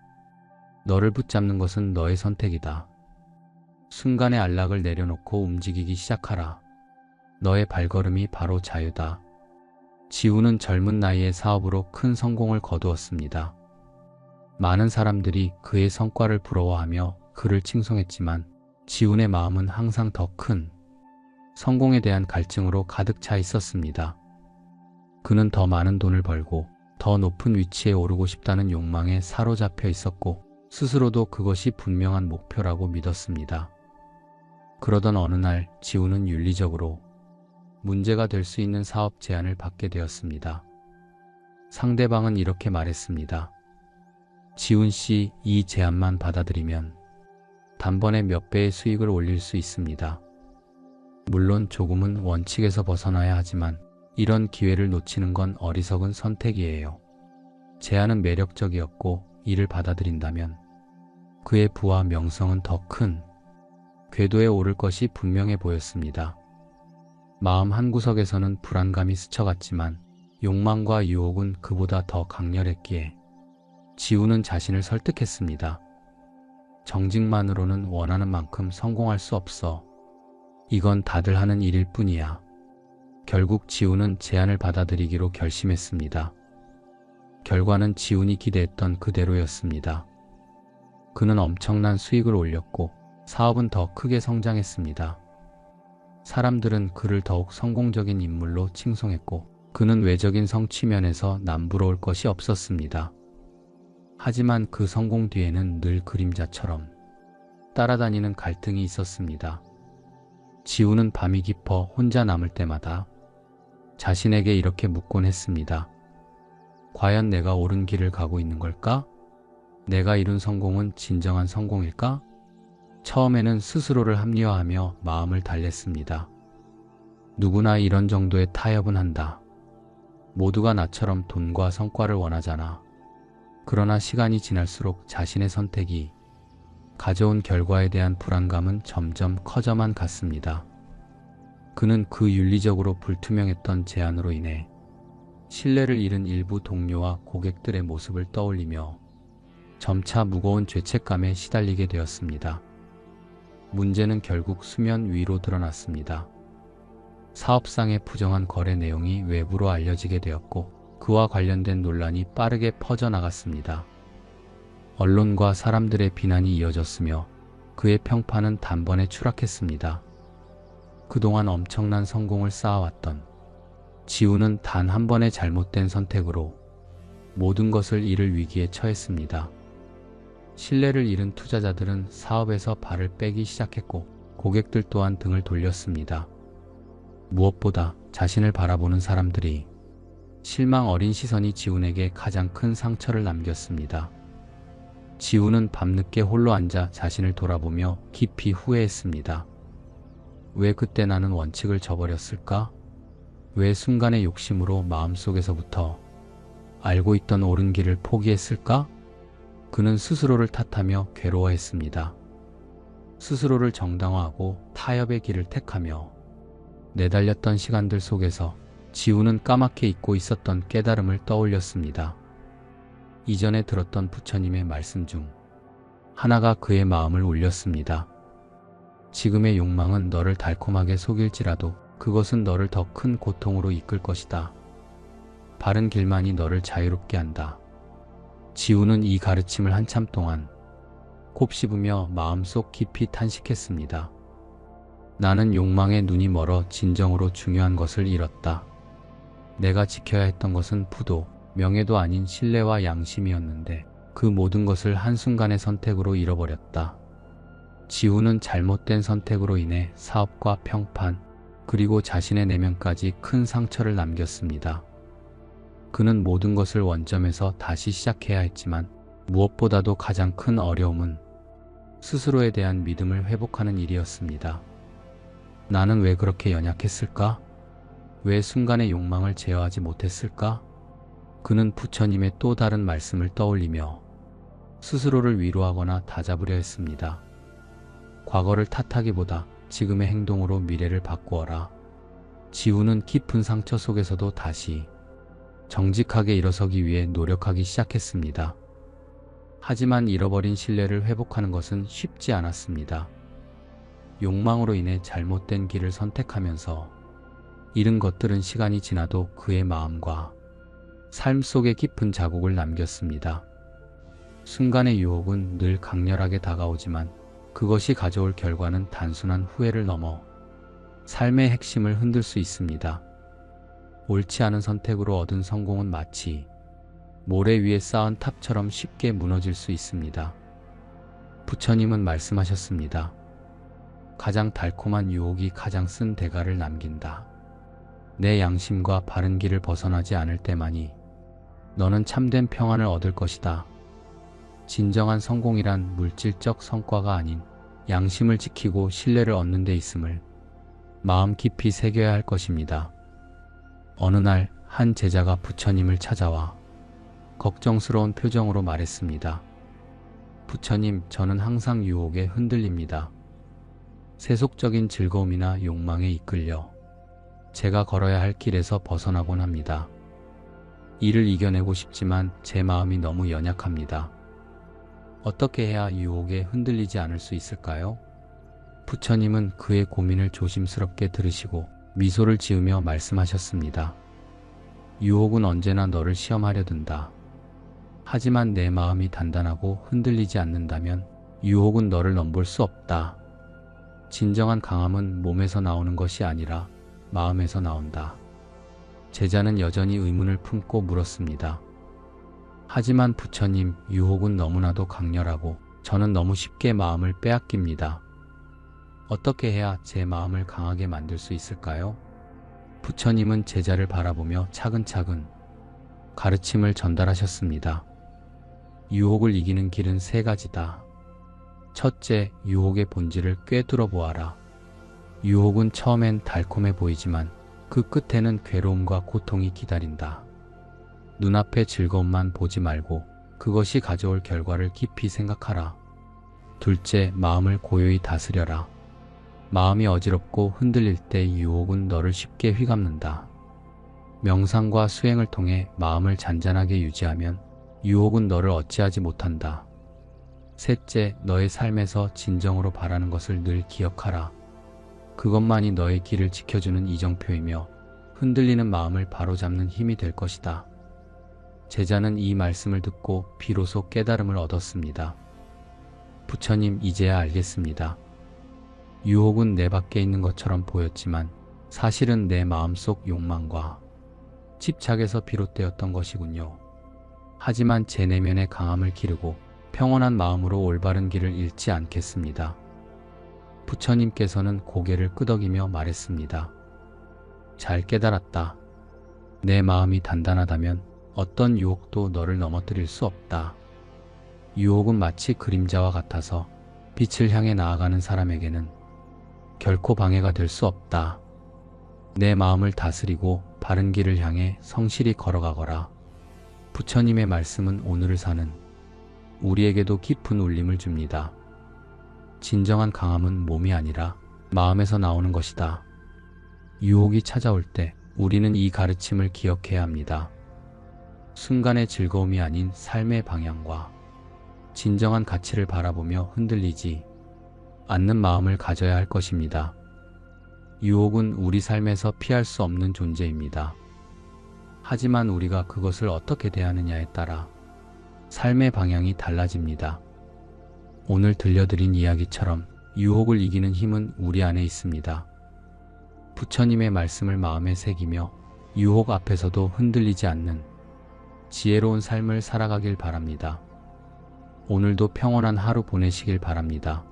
너를 붙잡는 것은 너의 선택이다. 순간의 안락을 내려놓고 움직이기 시작하라. 너의 발걸음이 바로 자유다. 지우는 젊은 나이에 사업으로 큰 성공을 거두었습니다. 많은 사람들이 그의 성과를 부러워하며 그를 칭송했지만 지훈의 마음은 항상 더 큰 성공에 대한 갈증으로 가득 차 있었습니다. 그는 더 많은 돈을 벌고 더 높은 위치에 오르고 싶다는 욕망에 사로잡혀 있었고 스스로도 그것이 분명한 목표라고 믿었습니다. 그러던 어느 날 지훈은 윤리적으로 문제가 될 수 있는 사업 제안을 받게 되었습니다. 상대방은 이렇게 말했습니다. 지훈 씨, 이 제안만 받아들이면 단번에 몇 배의 수익을 올릴 수 있습니다. 물론 조금은 원칙에서 벗어나야 하지만 이런 기회를 놓치는 건 어리석은 선택이에요. 제안은 매력적이었고 이를 받아들인다면 그의 부와 명성은 더 큰 궤도에 오를 것이 분명해 보였습니다. 마음 한구석에서는 불안감이 스쳐갔지만 욕망과 유혹은 그보다 더 강렬했기에 지우는 자신을 설득했습니다. 정직만으로는 원하는 만큼 성공할 수 없어. 이건 다들 하는 일일 뿐이야. 결국 지우는 제안을 받아들이기로 결심했습니다. 결과는 지훈이 기대했던 그대로였습니다. 그는 엄청난 수익을 올렸고 사업은 더 크게 성장했습니다. 사람들은 그를 더욱 성공적인 인물로 칭송했고 그는 외적인 성취면에서 남부러울 것이 없었습니다. 하지만 그 성공 뒤에는 늘 그림자처럼 따라다니는 갈등이 있었습니다. 지우는 밤이 깊어 혼자 남을 때마다 자신에게 이렇게 묻곤 했습니다. 과연 내가 옳은 길을 가고 있는 걸까? 내가 이룬 성공은 진정한 성공일까? 처음에는 스스로를 합리화하며 마음을 달랬습니다. 누구나 이런 정도의 타협은 한다. 모두가 나처럼 돈과 성과를 원하잖아. 그러나 시간이 지날수록 자신의 선택이 가져온 결과에 대한 불안감은 점점 커져만 갔습니다. 그는 그 윤리적으로 불투명했던 제안으로 인해 신뢰를 잃은 일부 동료와 고객들의 모습을 떠올리며 점차 무거운 죄책감에 시달리게 되었습니다. 문제는 결국 수면 위로 드러났습니다. 사업상의 부정한 거래 내용이 외부로 알려지게 되었고 그와 관련된 논란이 빠르게 퍼져나갔습니다. 언론과 사람들의 비난이 이어졌으며 그의 평판은 단번에 추락했습니다. 그동안 엄청난 성공을 쌓아왔던 지우는 단 한 번의 잘못된 선택으로 모든 것을 잃을 위기에 처했습니다. 신뢰를 잃은 투자자들은 사업에서 발을 빼기 시작했고 고객들 또한 등을 돌렸습니다. 무엇보다 자신을 바라보는 사람들이 실망 어린 시선이 지훈에게 가장 큰 상처를 남겼습니다. 지훈은 밤늦게 홀로 앉아 자신을 돌아보며 깊이 후회했습니다. 왜 그때 나는 원칙을 저버렸을까? 왜 순간의 욕심으로 마음속에서부터 알고 있던 옳은 길을 포기했을까? 그는 스스로를 탓하며 괴로워했습니다. 스스로를 정당화하고 타협의 길을 택하며 내달렸던 시간들 속에서 지우는 까맣게 잊고 있었던 깨달음을 떠올렸습니다. 이전에 들었던 부처님의 말씀 중 하나가 그의 마음을 울렸습니다. 지금의 욕망은 너를 달콤하게 속일지라도 그것은 너를 더 큰 고통으로 이끌 것이다. 바른 길만이 너를 자유롭게 한다. 지우는 이 가르침을 한참 동안 곱씹으며 마음속 깊이 탄식했습니다. 나는 욕망에 눈이 멀어 진정으로 중요한 것을 잃었다. 내가 지켜야 했던 것은 부도, 명예도 아닌 신뢰와 양심이었는데 그 모든 것을 한순간의 선택으로 잃어버렸다. 지우는 잘못된 선택으로 인해 사업과 평판, 그리고 자신의 내면까지 큰 상처를 남겼습니다. 그는 모든 것을 원점에서 다시 시작해야 했지만 무엇보다도 가장 큰 어려움은 스스로에 대한 믿음을 회복하는 일이었습니다. 나는 왜 그렇게 연약했을까? 왜 순간의 욕망을 제어하지 못했을까? 그는 부처님의 또 다른 말씀을 떠올리며 스스로를 위로하거나 다잡으려 했습니다. 과거를 탓하기보다 지금의 행동으로 미래를 바꾸어라. 지우는 깊은 상처 속에서도 다시 정직하게 일어서기 위해 노력하기 시작했습니다. 하지만 잃어버린 신뢰를 회복하는 것은 쉽지 않았습니다. 욕망으로 인해 잘못된 길을 선택하면서 잃은 것들은 시간이 지나도 그의 마음과 삶 속에 깊은 자국을 남겼습니다. 순간의 유혹은 늘 강렬하게 다가오지만 그것이 가져올 결과는 단순한 후회를 넘어 삶의 핵심을 흔들 수 있습니다. 옳지 않은 선택으로 얻은 성공은 마치 모래 위에 쌓은 탑처럼 쉽게 무너질 수 있습니다. 부처님은 말씀하셨습니다. 가장 달콤한 유혹이 가장 쓴 대가를 남긴다. 내 양심과 바른 길을 벗어나지 않을 때만이 너는 참된 평안을 얻을 것이다. 진정한 성공이란 물질적 성과가 아닌 양심을 지키고 신뢰를 얻는 데 있음을 마음 깊이 새겨야 할 것입니다. 어느 날 한 제자가 부처님을 찾아와 걱정스러운 표정으로 말했습니다. 부처님, 저는 항상 유혹에 흔들립니다. 세속적인 즐거움이나 욕망에 이끌려 제가 걸어야 할 길에서 벗어나곤 합니다. 이를 이겨내고 싶지만 제 마음이 너무 연약합니다. 어떻게 해야 유혹에 흔들리지 않을 수 있을까요? 부처님은 그의 고민을 조심스럽게 들으시고 미소를 지으며 말씀하셨습니다. 유혹은 언제나 너를 시험하려 든다. 하지만 내 마음이 단단하고 흔들리지 않는다면 유혹은 너를 넘볼 수 없다. 진정한 강함은 몸에서 나오는 것이 아니라 마음에서 나온다. 제자는 여전히 의문을 품고 물었습니다. 하지만 부처님, 유혹은 너무나도 강렬하고 저는 너무 쉽게 마음을 빼앗깁니다. 어떻게 해야 제 마음을 강하게 만들 수 있을까요? 부처님은 제자를 바라보며 차근차근 가르침을 전달하셨습니다. 유혹을 이기는 길은 세 가지다. 첫째, 유혹의 본질을 꿰뚫어 보아라. 유혹은 처음엔 달콤해 보이지만 그 끝에는 괴로움과 고통이 기다린다. 눈앞의 즐거움만 보지 말고 그것이 가져올 결과를 깊이 생각하라. 둘째, 마음을 고요히 다스려라. 마음이 어지럽고 흔들릴 때 유혹은 너를 쉽게 휘감는다. 명상과 수행을 통해 마음을 잔잔하게 유지하면 유혹은 너를 어찌하지 못한다. 셋째, 너의 삶에서 진정으로 바라는 것을 늘 기억하라. 그것만이 너의 길을 지켜주는 이정표이며 흔들리는 마음을 바로잡는 힘이 될 것이다. 제자는 이 말씀을 듣고 비로소 깨달음을 얻었습니다. 부처님, 이제야 알겠습니다. 유혹은 내 밖에 있는 것처럼 보였지만 사실은 내 마음속 욕망과 집착에서 비롯되었던 것이군요. 하지만 제 내면의 강함을 기르고 평온한 마음으로 올바른 길을 잃지 않겠습니다. 부처님께서는 고개를 끄덕이며 말했습니다. 잘 깨달았다. 내 마음이 단단하다면 어떤 유혹도 너를 넘어뜨릴 수 없다. 유혹은 마치 그림자와 같아서 빛을 향해 나아가는 사람에게는 결코 방해가 될 수 없다. 내 마음을 다스리고 바른 길을 향해 성실히 걸어가거라. 부처님의 말씀은 오늘을 사는 우리에게도 깊은 울림을 줍니다. 진정한 강함은 몸이 아니라 마음에서 나오는 것이다. 유혹이 찾아올 때 우리는 이 가르침을 기억해야 합니다. 순간의 즐거움이 아닌 삶의 방향과 진정한 가치를 바라보며 흔들리지 않는 마음을 가져야 할 것입니다. 유혹은 우리 삶에서 피할 수 없는 존재입니다. 하지만 우리가 그것을 어떻게 대하느냐에 따라 삶의 방향이 달라집니다. 오늘 들려드린 이야기처럼 유혹을 이기는 힘은 우리 안에 있습니다. 부처님의 말씀을 마음에 새기며 유혹 앞에서도 흔들리지 않는 지혜로운 삶을 살아가길 바랍니다. 오늘도 평온한 하루 보내시길 바랍니다.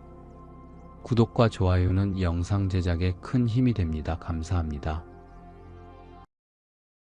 구독과 좋아요는 영상 제작에 큰 힘이 됩니다. 감사합니다.